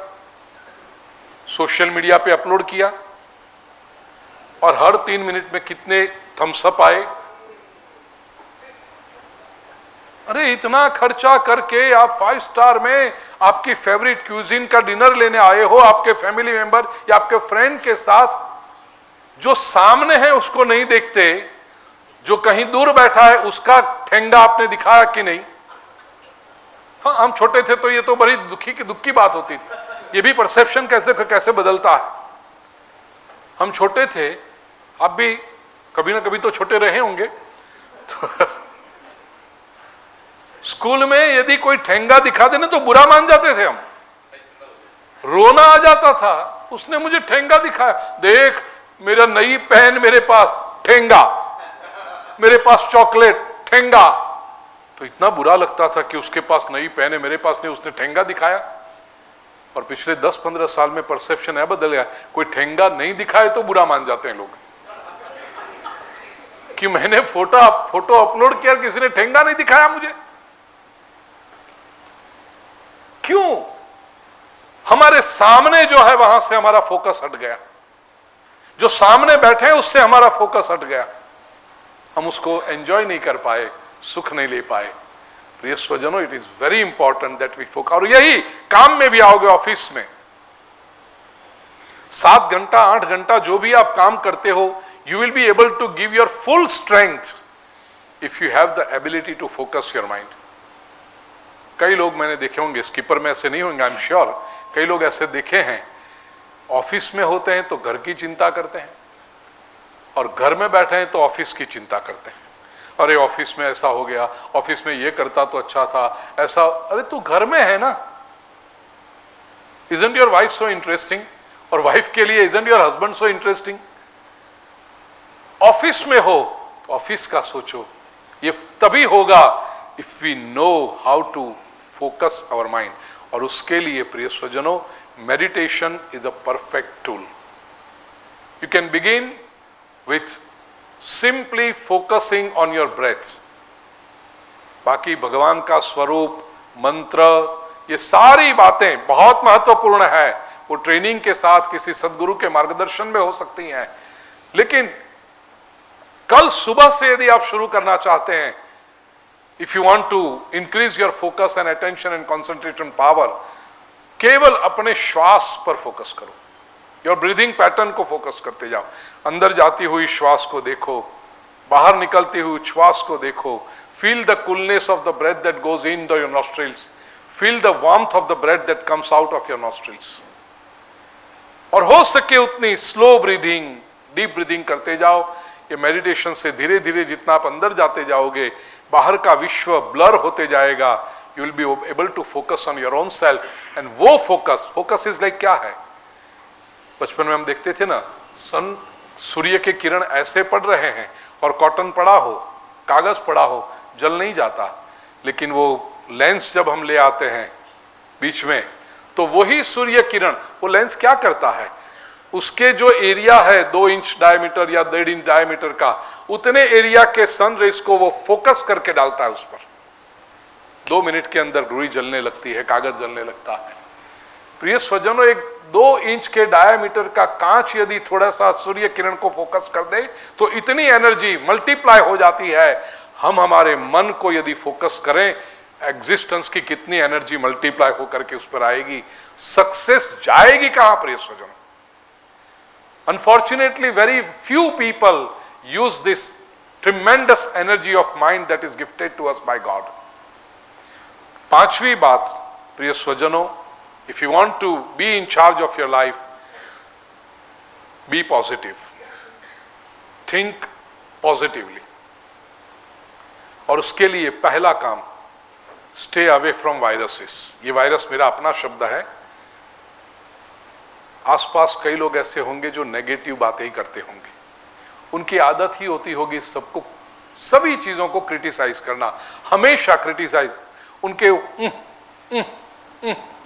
सोशल मीडिया पे अपलोड किया, और हर 3 मिनट में कितने थम्स अप आए। अरे इतना खर्चा करके आप 5 स्टार में आपकी फेवरेट क्यूजिन का डिनर लेने आए हो, आपके फैमिली मेंबर या आपके फ्रेंड के साथ, जो सामने है उसको नहीं देखते, जो कहीं दूर बैठा है उसका ठेंगा आपने दिखाया कि नहीं? हाँ, हम छोटे थे तो ये तो बड़ी दुख की बात होती थी। ये भी परसेप्शन कैसे बदलता है। हम छोटे थे, आप भी कभी ना कभी तो छोटे रहे होंगे, तो स्कूल में यदि कोई ठेंगा दिखा देना तो बुरा मान जाते थे हम, रोना आ जाता था। उसने मुझे ठेंगा दिखाया, देख मेरा नई पेन मेरे पास, ठेंगा, मेरे पास चॉकलेट, ठेंगा। तो इतना बुरा लगता था कि उसके पास नई पेन है, मेरे पास नहीं, उसने ठेंगा दिखाया। और पिछले 10-15 साल में परसेप्शन है बदल गया, कोई ठेंगा नहीं दिखाए तो बुरा मान जाते हैं लोग कि मैंने फोटो अपलोड किया, किसी ने ठेंगा नहीं दिखाया मुझे। क्यों? हमारे सामने जो है वहां से हमारा फोकस हट गया, जो सामने बैठे हैं उससे हमारा फोकस हट गया, हम उसको एंजॉय नहीं कर पाए, सुख नहीं ले पाए। प्रिय स्वजनों, it is very important that we focus. और यही काम में भी आओगे, ऑफिस में 7 घंटा 8 घंटा जो भी आप काम करते हो, you will be able to give your full strength if you have the ability to focus your mind. कई लोग मैंने देखे होंगे, स्कीपर में ऐसे नहीं होंगे, आई एम श्योर, कई लोग ऐसे देखे हैं, ऑफिस में होते हैं तो घर की चिंता करते हैं, और घर में बैठे हैं तो ऑफिस की चिंता करते हैं। अरे ऑफिस में ऐसा हो गया, ऑफिस में ये करता तो अच्छा था, ऐसा। अरे तू घर में है ना, isn't your wife so interesting? और वाइफ के लिए isn't your husband so interesting? Office में हो तो ऑफिस का सोचो। ये तभी होगा if we know how to focus our mind. और उसके लिए प्रिय स्वजनों, meditation is a perfect tool. You can begin with simply focusing on your breath. बाकी भगवान का स्वरूप, मंत्र, ये सारी बातें बहुत महत्वपूर्ण है। वो ट्रेनिंग के साथ किसी सदगुरु के मार्गदर्शन में हो सकती हैं, लेकिन कल सुबह से यदि आप शुरू करना चाहते हैं, if you want to increase your focus and attention and concentration power, केवल अपने श्वास पर फोकस करो, योर ब्रीदिंग पैटर्न को फोकस करते जाओ। अंदर जाती हुई श्वास को देखो, बाहर निकलती हुई श्वास को देखो। Feel the coolness of the breath that goes in the your nostrils, feel the warmth of the breath that comes out of your nostrils. और हो सके उतनी स्लो ब्रीदिंग, डीप ब्रीदिंग करते जाओ। ये मेडिटेशन से धीरे धीरे जितना आप अंदर जाते जाओगे, बाहर का विश्व ब्लर होते जाएगा। You will be able to focus on your own self. And वो फोकस इज लाइक क्या है? बचपन में हम देखते थे ना, सूर्य के किरण ऐसे पड़ रहे हैं और कॉटन पड़ा हो, कागज पड़ा हो, जल नहीं जाता। लेकिन वो लेंस जब हम ले आते हैं बीच में, तो वही सूर्य किरण, वो लेंस क्या करता है, उसके जो एरिया है 2 इंच डायमीटर या 1.5 इंच डायमीटर का, उतने एरिया के सन रेस को वो फोकस करके डालता है उस पर। 2 मिनट के अंदर रुई जलने लगती है, कागज जलने लगता है। प्रिय स्वजनों, एक 2 इंच के डायमीटर का कांच यदि थोड़ा सा सूर्य किरण को फोकस कर दे तो इतनी एनर्जी मल्टीप्लाई हो जाती है। हम हमारे मन को यदि फोकस करें, एग्जिस्टेंस की कितनी एनर्जी मल्टीप्लाई होकर के उस पर आएगी। सक्सेस जाएगी कहां प्रिय स्वजनों? Unfortunately, very few people use this tremendous energy of mind that is gifted to us by God. 5वीं बात प्रिय स्वजनों, if you want to be in charge of your life, be positive, think positively. और उसके लिए पहला काम, stay away from viruses. ये virus मेरा अपना शब्द है। आसपास कई लोग ऐसे होंगे जो नेगेटिव बातें ही करते होंगे। उनकी आदत ही होती होगी सबको, सभी चीजों को क्रिटिसाइज करना, हमेशा क्रिटिसाइज। उनके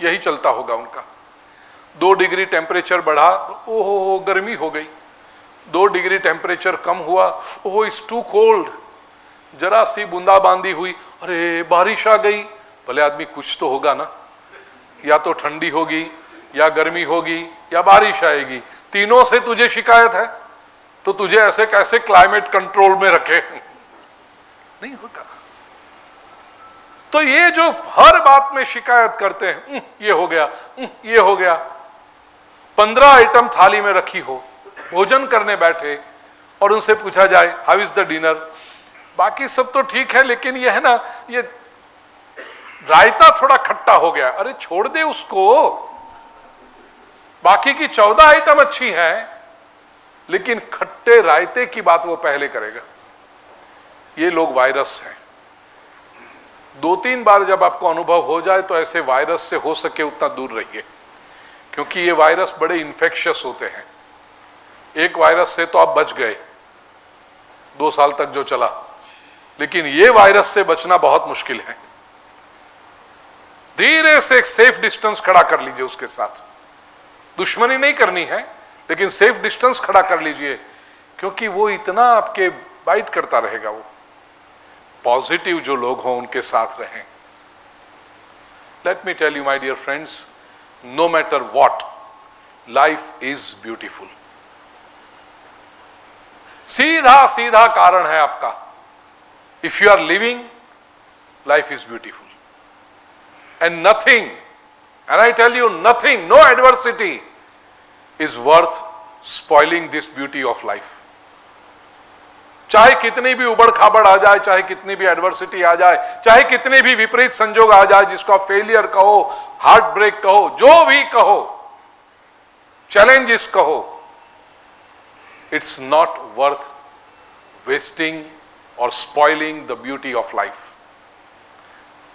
यही चलता होगा उनका। 2 डिग्री टेम्परेचर बढ़ा, ओहो गर्मी हो गई। 2 डिग्री टेम्परेचर कम हुआ, ओहो इट्स टू कोल्ड। जरा सी बूंदाबांदी हुई, अरे बारिश आ गई। भले आदमी कुछ तो होगा ना, या तो ठंडी होगी या गर्मी होगी या बारिश आएगी। तीनों से तुझे शिकायत है, तो तुझे ऐसे कैसे क्लाइमेट कंट्रोल में रखे? नहीं होगा। तो ये जो हर बात में शिकायत करते हैं, ये हो गया, ये हो गया। 15 आइटम थाली में रखी हो, भोजन करने बैठे और उनसे पूछा जाए हाउ इज द डिनर, बाकी सब तो ठीक है, लेकिन ये है ना, ये रायता थोड़ा खट्टा हो गया। अरे छोड़ दे उसको, बाकी की 14 आइटम अच्छी हैं, लेकिन खट्टे रायते की बात वो पहले करेगा। ये लोग वायरस हैं। 2-3 बार जब आपको अनुभव हो जाए तो ऐसे वायरस से हो सके उतना दूर रहिए, क्योंकि ये वायरस बड़े इन्फेक्शियस होते हैं। एक वायरस से तो आप बच गए 2 साल तक जो चला, लेकिन ये वायरस से बचना बहुत मुश्किल है। धीरे से एक सेफ डिस्टेंस खड़ा कर लीजिए उसके साथ। दुश्मनी नहीं करनी है, लेकिन सेफ डिस्टेंस खड़ा कर लीजिए, क्योंकि वो इतना आपके बाइट करता रहेगा। वो पॉजिटिव जो लोग हों उनके साथ रहें। Let me tell you my dear friends, no matter what, life is beautiful. सीधा सीधा कारण है आपका, if you are living, life is beautiful and nothing, and I tell you nothing, no adversity is worth spoiling this beauty of life. चाहे कितनी भी उबड़ खाबड़ आ जाए, चाहे कितनी भी एडवर्सिटी आ जाए, चाहे कितने भी विपरीत संजोग आ जाए, जिसको आप फेलियर कहो, हार्ट ब्रेक कहो, जो भी कहो, चैलेंजेस कहो, it's not worth wasting or spoiling the beauty of life.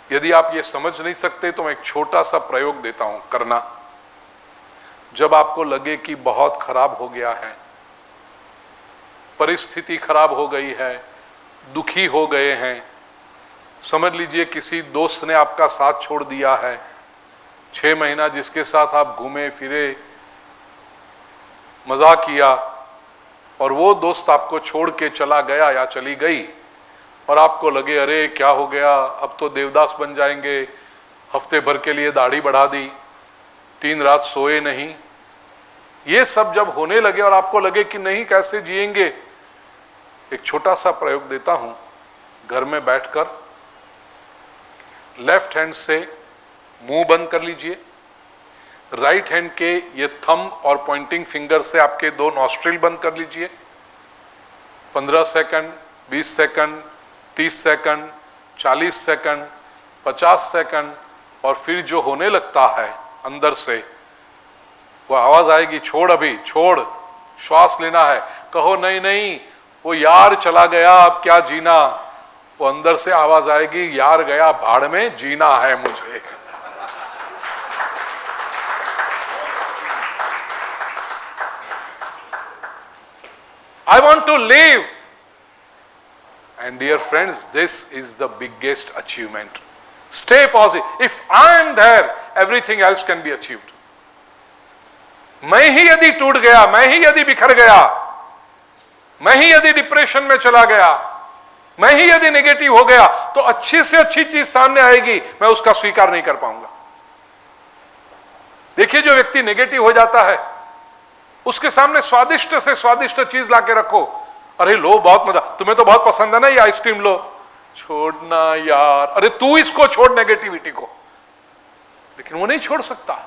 यदि आप ये समझ नहीं सकते तो मैं एक छोटा सा प्रयोग देता हूं, करना। जब आपको लगे कि बहुत खराब हो गया है, परिस्थिति खराब हो गई है, दुखी हो गए हैं, समझ लीजिए किसी दोस्त ने आपका साथ छोड़ दिया है, 6 महीना जिसके साथ आप घूमे फिरे, मजा किया, और वो दोस्त आपको छोड़ के चला गया या चली गई, और आपको लगे अरे क्या हो गया, अब तो देवदास बन जाएंगे, हफ्ते भर के लिए दाढ़ी बढ़ा दी, 3 रात सोए नहीं, ये सब जब होने लगे और आपको लगे कि नहीं कैसे जिएंगे, एक छोटा सा प्रयोग देता हूं। घर में बैठकर लेफ्ट हैंड से मुंह बंद कर लीजिए, राइट हैंड के ये थंब और पॉइंटिंग फिंगर से आपके 2 नॉस्ट्रिल बंद कर लीजिए। 15 second, 20 second, 30 second, 40 second, 50 second, और फिर जो होने लगता है अंदर से वो आवाज आएगी, छोड़, अभी छोड़, श्वास लेना है। कहो नहीं नहीं वो यार चला गया, अब क्या जीना। वो अंदर से आवाज आएगी, यार गया भाड़ में, जीना है मुझे। I want to live. And dear friends, this is the biggest achievement. Stay positive. If I am there, everything else can be achieved. मैं ही यदि टूट गया, मैं ही यदि बिखर गया, मैं ही यदि डिप्रेशन में चला गया, मैं ही यदि नेगेटिव हो गया, तो अच्छी से अच्छी चीज सामने आएगी, मैं उसका स्वीकार नहीं कर पाऊंगा। देखिए, जो व्यक्ति नेगेटिव हो जाता है, उसके सामने स्वादिष्ट से स्वादिष्ट चीज लाके रखो। अरे लो, बहुत मजा, तुम्हें तो बहुत पसंद है ना ये आइसक्रीम, लो। छोड़ना यार, अरे तू इसको छोड़, नेगेटिविटी को। लेकिन वो नहीं छोड़ सकता।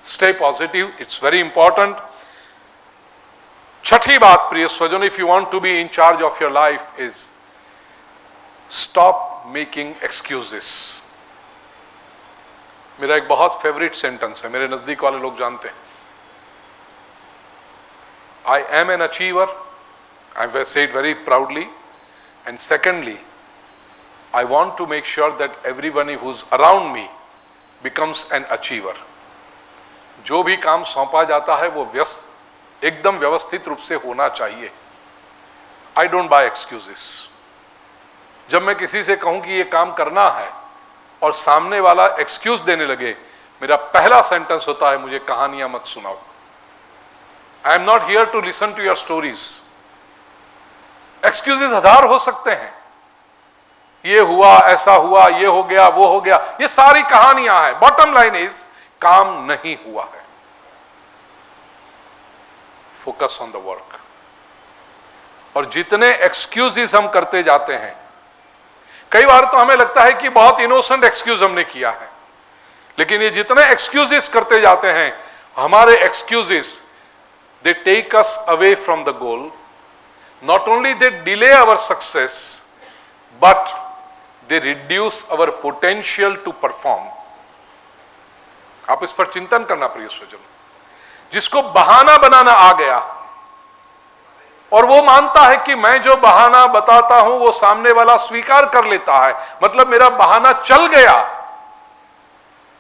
Stay positive, it's very important. छठी बात प्रिय स्वजन, if you want to be in charge of your life, is stop making excuses. मेरा एक बहुत फेवरेट सेंटेंस है, मेरे नजदीक वाले लोग जानते हैं। I am an achiever, I will say it very proudly, and secondly, I want to make sure that everyone who's around me becomes an achiever. जो भी काम सौंपा जाता है वो एकदम व्यवस्थित रूप से होना चाहिए। I don't buy excuses. जब मैं किसी से कहूं कि ये काम करना है और सामने वाला एक्सक्यूज देने लगे, मेरा पहला सेंटेंस होता है, मुझे कहानियां मत सुनाओ। I am not here to listen to your stories. Excuses 1000 हो सकते हैं, ये हुआ, ऐसा हुआ, ये हो गया, वो हो गया, ये सारी कहानियां हैं। बॉटम लाइन इज, काम नहीं हुआ है। Focus on the work. और जितने एक्सक्यूजेस हम करते जाते हैं, कई बार तो हमें लगता है कि बहुत इनोसेंट एक्सक्यूज हमने किया है, लेकिन ये जितने एक्सक्यूजेस करते जाते हैं, हमारे excuses, they take us away from the goal. Not only they delay our success, but they reduce our potential to perform. आप इस पर चिंतन करना प्रिय स्वजन। जिसको बहाना बनाना आ गया और वो मानता है कि मैं जो बहाना बताता हूं वो सामने वाला स्वीकार कर लेता है, मतलब मेरा बहाना चल गया,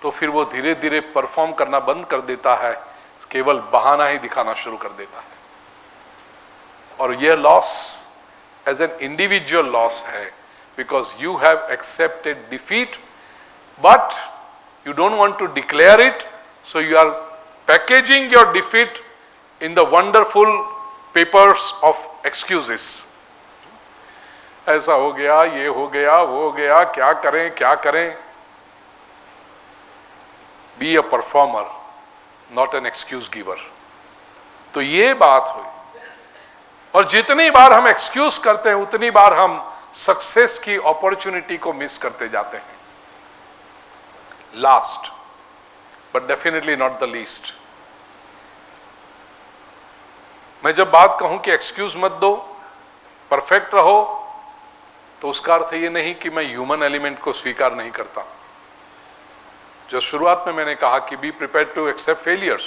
तो फिर वो धीरे धीरे परफॉर्म करना बंद कर देता है, केवल बहाना ही दिखाना शुरू कर देता है। और यह loss as an individual loss है, because you have accepted defeat, but you don't want to declare it, so you are packaging your defeat in the wonderful papers of excuses. ऐसा हो गया, ये हो गया, वो हो गया, क्या करें क्या करें। Be a performer, not an excuse giver. तो ये बात हुई। और जितनी बार हम एक्सक्यूज करते हैं, उतनी बार हम सक्सेस की अपॉर्चुनिटी को मिस करते जाते हैं। Last but definitely not the least, मैं जब बात कहूं कि एक्सक्यूज मत दो, परफेक्ट रहो, तो उसका अर्थ ये नहीं कि मैं ह्यूमन एलिमेंट को स्वीकार नहीं करता। जो शुरुआत में मैंने कहा कि be prepared to accept failures,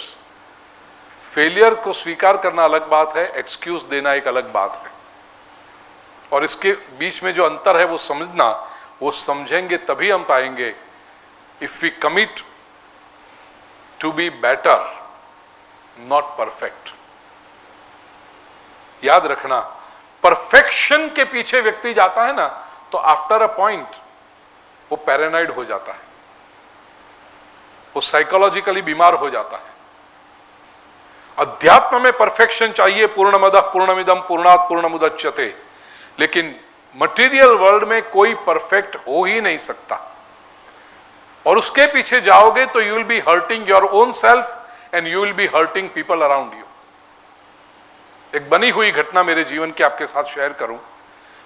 failure को स्वीकार करना अलग बात है, एक्सक्यूज देना एक अलग बात है। और इसके बीच में जो अंतर है वो समझना, वो समझेंगे तभी हम पाएंगे। If we commit to be better, not perfect. याद रखना, परफेक्शन के पीछे व्यक्ति जाता है ना, तो आफ्टर अ पॉइंट वो पैरानॉइड हो जाता है, वो साइकोलॉजिकली बीमार हो जाता है। अध्यात्म में परफेक्शन चाहिए, पूर्णमदः पूर्णमिदं पूर्णात् पूर्णमुदच्यते, लेकिन मटेरियल वर्ल्ड में कोई परफेक्ट हो ही नहीं सकता। और उसके पीछे जाओगे तो you will B hurting your own self and you will B hurting people around you. एक बनी हुई घटना मेरे जीवन की आपके साथ शेयर करूं।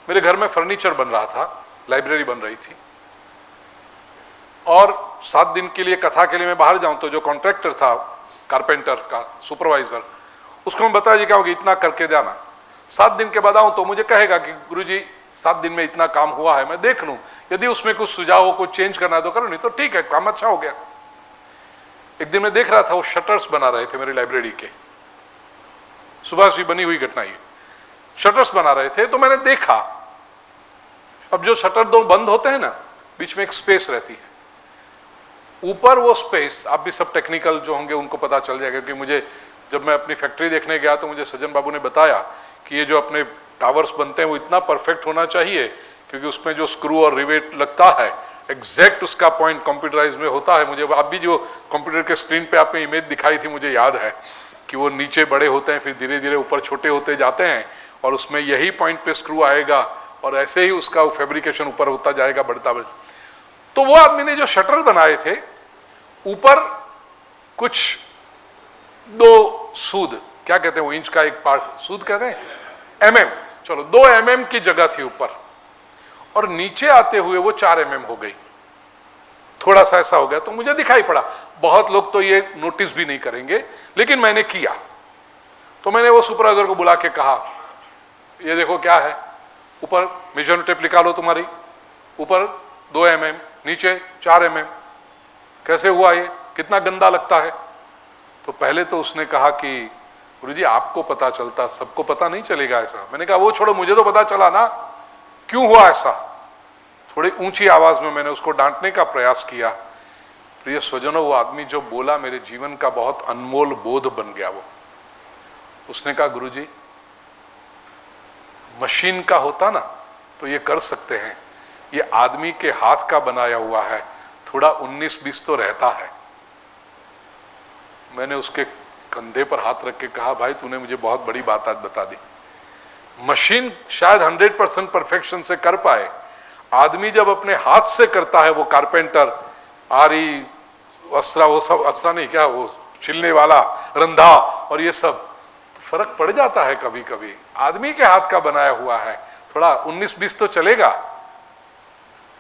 मेरे घर में फर्नीचर बन रहा था, लाइब्रेरी बन रही थी, और 7 दिन के लिए कथा के लिए मैं बाहर जाऊं तो जो कॉन्ट्रैक्टर था, कारपेंटर का सुपरवाइजर, उसको मैं बताया जी क्या होगा, इतना करके जाना। 7 दिन के बाद आऊं तो मुझे कहेगा कि गुरुजी 7 दिन में इतना काम हुआ है, मैं देख लूं, यदि उसमें कुछ सुझाव हो, कुछ चेंज करना है तो करो, नहीं तो ठीक है, काम अच्छा हो गया। एक दिन मैं देख रहा था वो शटर्स बना रहे थे मेरी लाइब्रेरी के, सुभाष जी बनी हुई घटना ये, शटर्स बना रहे थे, तो मैंने देखा, अब जो शटर 2 बंद होते हैं ना, बीच में एक स्पेस रहती है, ऊपर वो स्पेस, आप भी सब टेक्निकल जो होंगे उनको पता चल जाएगा, क्योंकि मुझे जब मैं अपनी फैक्ट्री देखने गया तो मुझे सज्जन बाबू ने बताया कि ये जो अपने टावर्स बनते हैं वो इतना परफेक्ट होना चाहिए, क्योंकि उसमें जो स्क्रू और रिवेट लगता है एग्जैक्ट उसका पॉइंट कंप्यूटराइज में होता है। मुझे अब भी जो कंप्यूटर के स्क्रीन पे आपने इमेज दिखाई थी, मुझे याद है कि वो नीचे बड़े होते हैं, फिर धीरे धीरे ऊपर छोटे होते जाते हैं, और उसमें यही पॉइंट पे स्क्रू आएगा, और ऐसे ही उसका फैब्रिकेशन ऊपर होता जाएगा, बढ़ता। तो वो आदमी ने जो शटर बनाए थे, ऊपर कुछ 2 सूद, क्या कहते हैं वो इंच का एक पार्ट, सूद कहते हैं, mm, चलो 2 mm की जगह थी ऊपर, और नीचे आते हुए वो 4 mm हो गई, थोड़ा सा ऐसा हो गया। तो मुझे दिखाई पड़ा, बहुत लोग तो ये नोटिस भी नहीं करेंगे, लेकिन मैंने किया। तो मैंने वो सुपरवाइजर को बुला के कहा, ये देखो क्या है, ऊपर मेजरमेंट टेप निकालो लो तुम्हारी, ऊपर 2 mm, नीचे 4 mm, कैसे हुआ ये, कितना गंदा लगता है। तो पहले तो उसने कहा कि गुरुजी आपको पता चलता, सबको पता नहीं चलेगा ऐसा। मैंने कहा वो छोड़ो, मुझे तो पता चला ना क्यों हुआ ऐसा। थोड़ी ऊंची आवाज में मैंने उसको डांटने का प्रयास किया। प्रिय स्वजनों, वो आदमी जो बोला मेरे जीवन का बहुत अनमोल बोध बन गया। वो उसने कहा गुरुजी मशीन का होता ना तो ये कर सकते हैं, ये आदमी के हाथ का बनाया हुआ है, थोड़ा 19-20 तो रहता है। मैंने उसके कंधे पर हाथ रख के कहा भाई तूने मुझे बहुत बड़ी बात आज बता दी। मशीन शायद 100% परफेक्शन से कर पाए, आदमी जब अपने हाथ से करता है, वो कारपेंटर, आरी, वस्त्रा, वो सब, अस्त्रा नहीं क्या, वो छिलने वाला, रंधा और ये सब, तो फर्क पड़ जाता है कभी कभी। आदमी के हाथ का बनाया हुआ है, थोड़ा 19-20 तो चलेगा।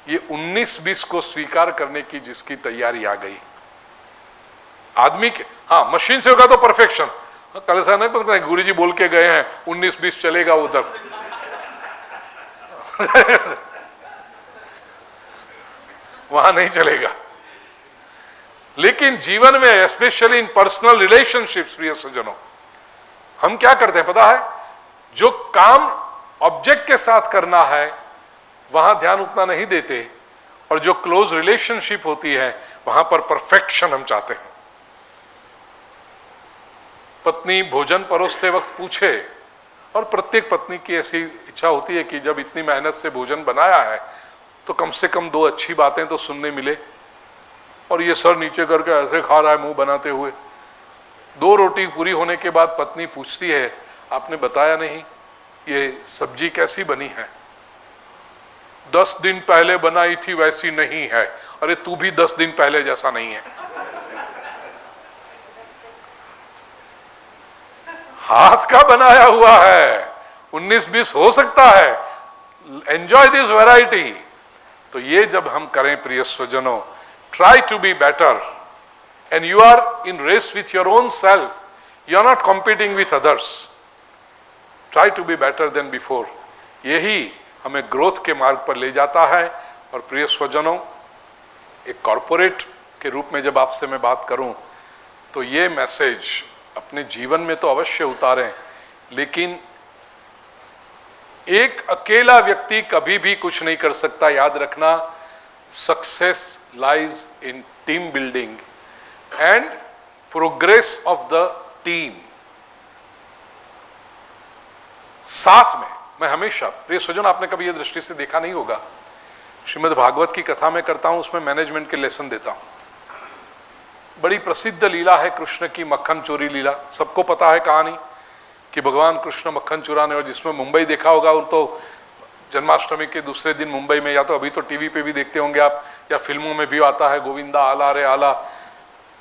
ये 19-20 को स्वीकार करने की जिसकी तैयारी आ गई आदमी के, हाँ मशीन से होगा तो परफेक्शन, कल ऐसा नहीं पता गुरुजी बोल के गए हैं 19-20 चलेगा उधर वहां नहीं चलेगा। लेकिन जीवन में, स्पेशली इन पर्सनल रिलेशनशिप्स, प्रिय सज्जनों, हम क्या करते हैं पता है, जो काम ऑब्जेक्ट के साथ करना है वहां ध्यान उतना नहीं देते, और जो क्लोज रिलेशनशिप होती है वहां पर परफेक्शन हम चाहते हैं। पत्नी भोजन परोसते वक्त पूछे, और प्रत्येक पत्नी की ऐसी इच्छा होती है कि जब इतनी मेहनत से भोजन बनाया है तो कम से कम 2 अच्छी बातें तो सुनने मिले, और ये सर नीचे करके ऐसे खा रहा है मुंह बनाते हुए। 2 रोटी पूरी होने के बाद पत्नी पूछती है आपने बताया नहीं ये सब्जी कैसी बनी है। 10 दिन पहले बनाई थी वैसी नहीं है। अरे तू भी 10 दिन पहले जैसा नहीं है। हाथ का बनाया हुआ है, 19-20 हो सकता है, एंजॉय दिस वैरायटी। तो ये जब हम करें प्रिय स्वजनों, try to be better, and you are in race with your own self, you are not competing with others, try to be better than before. यही हमें ग्रोथ के मार्ग पर ले जाता है। और प्रिय स्वजनों, एक कॉरपोरेट के रूप में जब आपसे मैं बात करूं तो ये मैसेज अपने जीवन में तो अवश्य उतारें, लेकिन एक अकेला व्यक्ति कभी भी कुछ नहीं कर सकता। याद रखना, success lies in team building and progress of the team. साथ में मैं हमेशा, प्रिय स्वजन, आपने कभी यह दृष्टि से देखा नहीं होगा, श्रीमद् भागवत की कथा में करता हूं, उसमें मैनेजमेंट के लेसन देता हूं। बड़ी प्रसिद्ध लीला है कृष्ण की, मक्खन चोरी लीला। सबको पता है कहानी कि भगवान कृष्ण मक्खन चुराने, और जिसमें मुंबई देखा होगा वो तो जन्माष्टमी के दूसरे दिन मुंबई में, या तो अभी तो टीवी पे भी देखते होंगे आप, या फिल्मों में भी आता है, गोविंदा आला रे आला,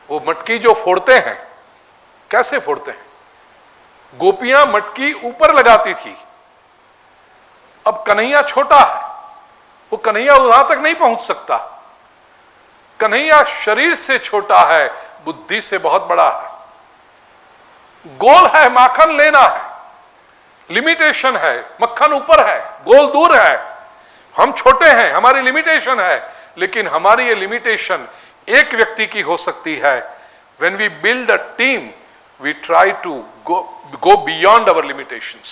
वो मटकी जो फोड़ते हैं, कैसे फोड़ते हैं, गोपियां मटकी ऊपर लगाती थी, अब कन्हैया छोटा है, वो कन्हैया वहां तक नहीं पहुंच सकता। कन्हैया शरीर से छोटा है, बुद्धि से बहुत बड़ा है। गोल है, माखन लेना है, लिमिटेशन है, मक्खन ऊपर है, गोल दूर है। हम छोटे हैं, हमारी लिमिटेशन है, लेकिन हमारी ये लिमिटेशन एक व्यक्ति की हो सकती है। When we build a team, we try to go beyond our limitations.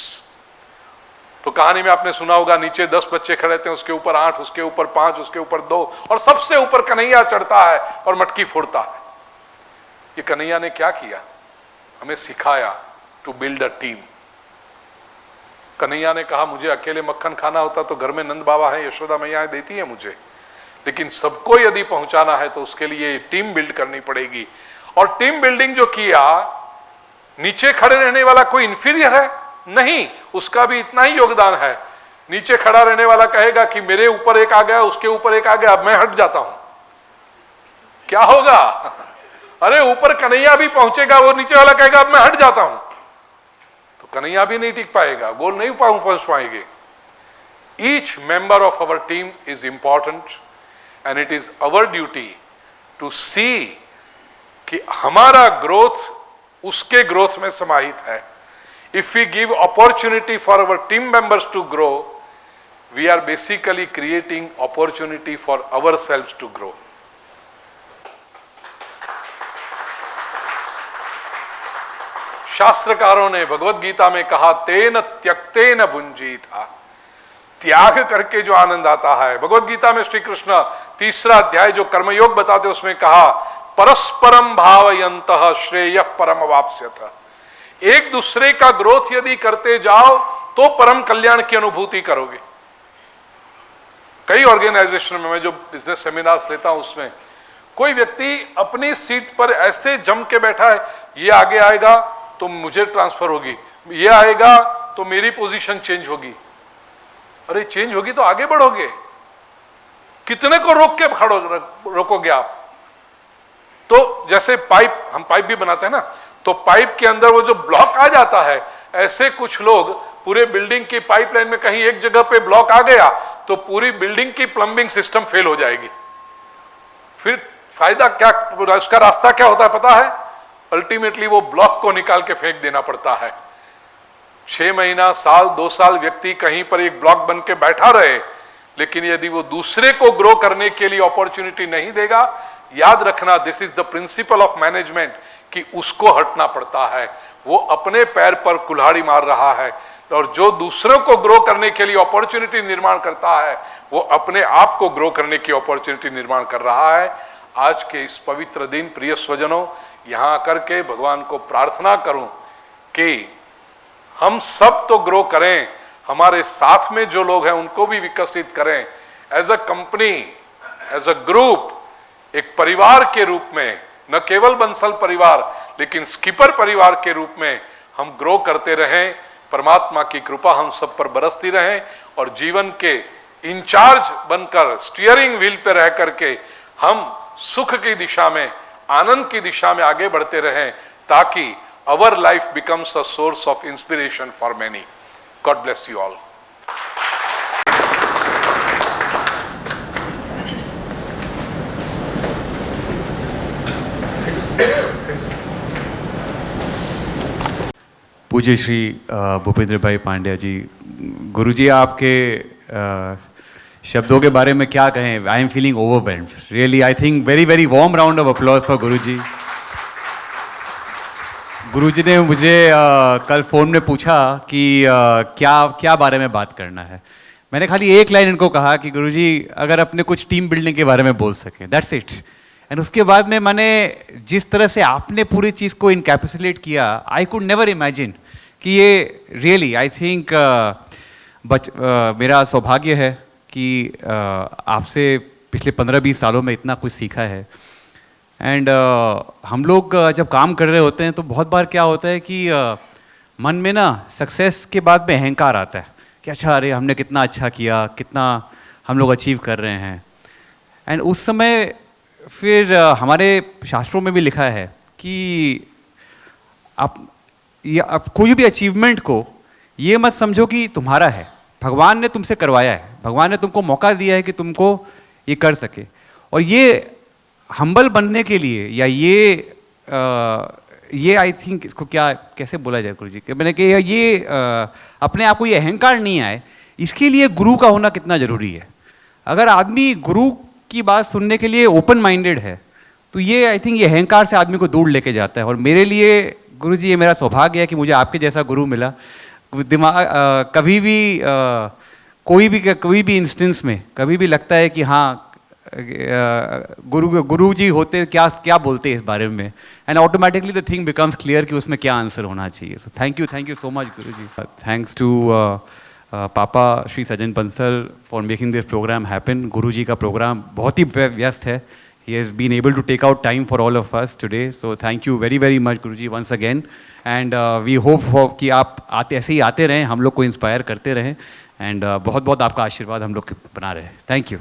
तो कहानी में आपने सुना होगा, नीचे 10 बच्चे खड़े थे, उसके ऊपर 8, उसके ऊपर 5, उसके ऊपर 2, और सबसे ऊपर कन्हैया चढ़ता है और मटकी फोड़ता है। ये कन्हैया ने क्या किया? हमें सिखाया to build a team. Kanhaiya ने कहा, मुझे अकेले मक्खन खाना होता तो घर में नंद बाबा है, यशोदा मैया है, देती है मुझे, लेकिन सबको यदि पहुंचाना है तो उसके लिए टीम बिल्ड करनी पड़ेगी। और टीम बिल्डिंग जो किया, नीचे खड़े रहने वाला कोई इंफीरियर है? नहीं, उसका भी इतना ही योगदान है। नीचे खड़ा रहने वाला कहेगा कि मेरे ऊपर एक आ गया, उसके ऊपर एक आ गया, अब मैं हट जाता हूं, क्या होगा? अरे ऊपर कन्हैया भी पहुंचेगा, वो नीचे वाला कहेगा अब मैं हट जाता हूं, तो कन्हैया भी नहीं टिक पाएगा, गोल नहीं पहुंच पाएंगे। Each member of our team is important and it is our duty to see कि हमारा ग्रोथ उसके ग्रोथ में समाहित है। If we give opportunity for our team members to grow, we are basically creating opportunity for ourselves to grow. शास्त्रकारों ने भगवत गीता में कहा, तेन त्यक्तेन भुंजीता, त्याग करके जो आनंद आता है। भगवत गीता में श्री कृष्ण 3रा अध्याय जो कर्मयोग बताते उसमें कहा, परस्परम भावयन्तः श्रेयः परम वाप्स्यथ। एक दूसरे का ग्रोथ यदि करते जाओ तो परम कल्याण की अनुभूति करोगे। कई ऑर्गेनाइजेशन में मैं जो बिजनेस सेमिनार्स लेता हूं उसमें कोई व्यक्ति अपनी सीट पर ऐसे जम के बैठा है, ये आगे आएगा तो मुझे ट्रांसफर होगी, ये आएगा तो मेरी पोजीशन चेंज होगी। अरे चेंज होगी तो आगे बढ़ोगे, कितने को रोक के रोकोगे आप? तो जैसे पाइप, हम पाइप भी बनाते हैं ना, तो पाइप के अंदर वो जो ब्लॉक आ जाता है, ऐसे कुछ लोग पूरे बिल्डिंग की पाइपलाइन में कहीं एक जगह पे ब्लॉक आ गया तो पूरी बिल्डिंग की प्लम्बिंग सिस्टम फेल हो जाएगी। फिर फायदा क्या, उसका रास्ता क्या होता है पता है? अल्टीमेटली वो ब्लॉक को निकाल के फेंक देना पड़ता है। 6 महीना, साल, 2 साल व्यक्ति कहीं पर एक ब्लॉक बन के बैठा रहे, लेकिन यदि वो दूसरे को ग्रो करने के लिए अपॉर्चुनिटी नहीं देगा, याद रखना, this is the principle of management, कि उसको हटना पड़ता है। वो अपने पैर पर कुल्हाड़ी मार रहा है, और जो दूसरों को ग्रो करने के लिए अपॉर्चुनिटी निर्माण करता है, वो अपने आप को ग्रो करने की अपॉर्चुनिटी निर्माण कर रहा है। आज के इस पवित्र दिन, प्रिय स्वजनों, यहां आकर के भगवान को प्रार्थना करूं कि हम सब तो ग्रो करें, हमारे साथ में जो लोग हैं उनको भी विकसित करें। As a company, as a group, एक परिवार के रूप में, न केवल बंसल परिवार लेकिन स्किपर परिवार के रूप में हम ग्रो करते रहें। परमात्मा की कृपा हम सब पर बरसती रहे और जीवन के इंचार्ज बनकर स्टीयरिंग व्हील पर रह करके हम सुख की दिशा में, आनंद की दिशा में आगे बढ़ते रहें, ताकि our life becomes a source of inspiration for many. God bless you all. पूज्य श्री भूपेंद्र भाई पांड्या जी, गुरुजी आपके शब्दों के बारे में क्या कहें? I am feeling overwhelmed really. I think very very warm round of applause for Guruji. Guruji ने मुझे कल फ़ोन में पूछा कि क्या बारे में बात करना है। मैंने खाली एक लाइन इनको कहा कि गुरुजी अगर अपने कुछ टीम बिल्डिंग के बारे में बोल सकें, दैट्स इट। एंड उसके बाद में मैंने जिस तरह से आपने पूरी चीज़ को इनकैप्सुलेट किया, आई कुड नेवर इमेजिन कि ये रियली, आई थिंक मेरा सौभाग्य है कि आपसे पिछले 15-20 सालों में इतना कुछ सीखा है। एंड हम लोग जब काम कर रहे होते हैं तो बहुत बार क्या होता है कि मन में ना सक्सेस के बाद में अहंकार आता है कि अच्छा, अरे हमने कितना अच्छा किया, कितना हम लोग अचीव कर रहे हैं। एंड उस समय फिर हमारे शास्त्रों में भी लिखा है कि आप कोई भी अचीवमेंट को ये मत समझो कि तुम्हारा है, भगवान ने तुमसे करवाया है, भगवान ने तुमको मौका दिया है कि तुमको ये कर सके। और ये हम्बल बनने के लिए या ये आई थिंक इसको क्या कैसे बोला जाए गुरु जी कि मैंने कि ये अपने आप को ये अहंकार नहीं आए, इसके लिए गुरु का होना कितना ज़रूरी है। अगर आदमी गुरु की बात सुनने के लिए ओपन माइंडेड है तो ये आई थिंक ये अहंकार से आदमी को दूर लेके जाता है। और मेरे लिए गुरु जी ये मेरा सौभाग्य है कि मुझे आपके जैसा गुरु मिला। दिमाग कभी भी कोई भी इंस्टेंस में कभी भी लगता है कि हाँ गुरु जी होते क्या बोलते हैं इस बारे में, and automatically the thing becomes clear कि उसमें क्या आंसर होना चाहिए। So thank you so much guru ji. Thanks to papa Shri Sajjan Bansal for making this program happen. Guru ji का प्रोग्राम बहुत ही व्यस्त है। He has been able to take out time for all of us today. So thank you very very much Guruji once again. And we hope कि आप ऐसे ही आते रहें, हम लोग को इंस्पायर करते रहें, एंड बहुत बहुत आपका आशीर्वाद हम लोग बना रहे। Thank you.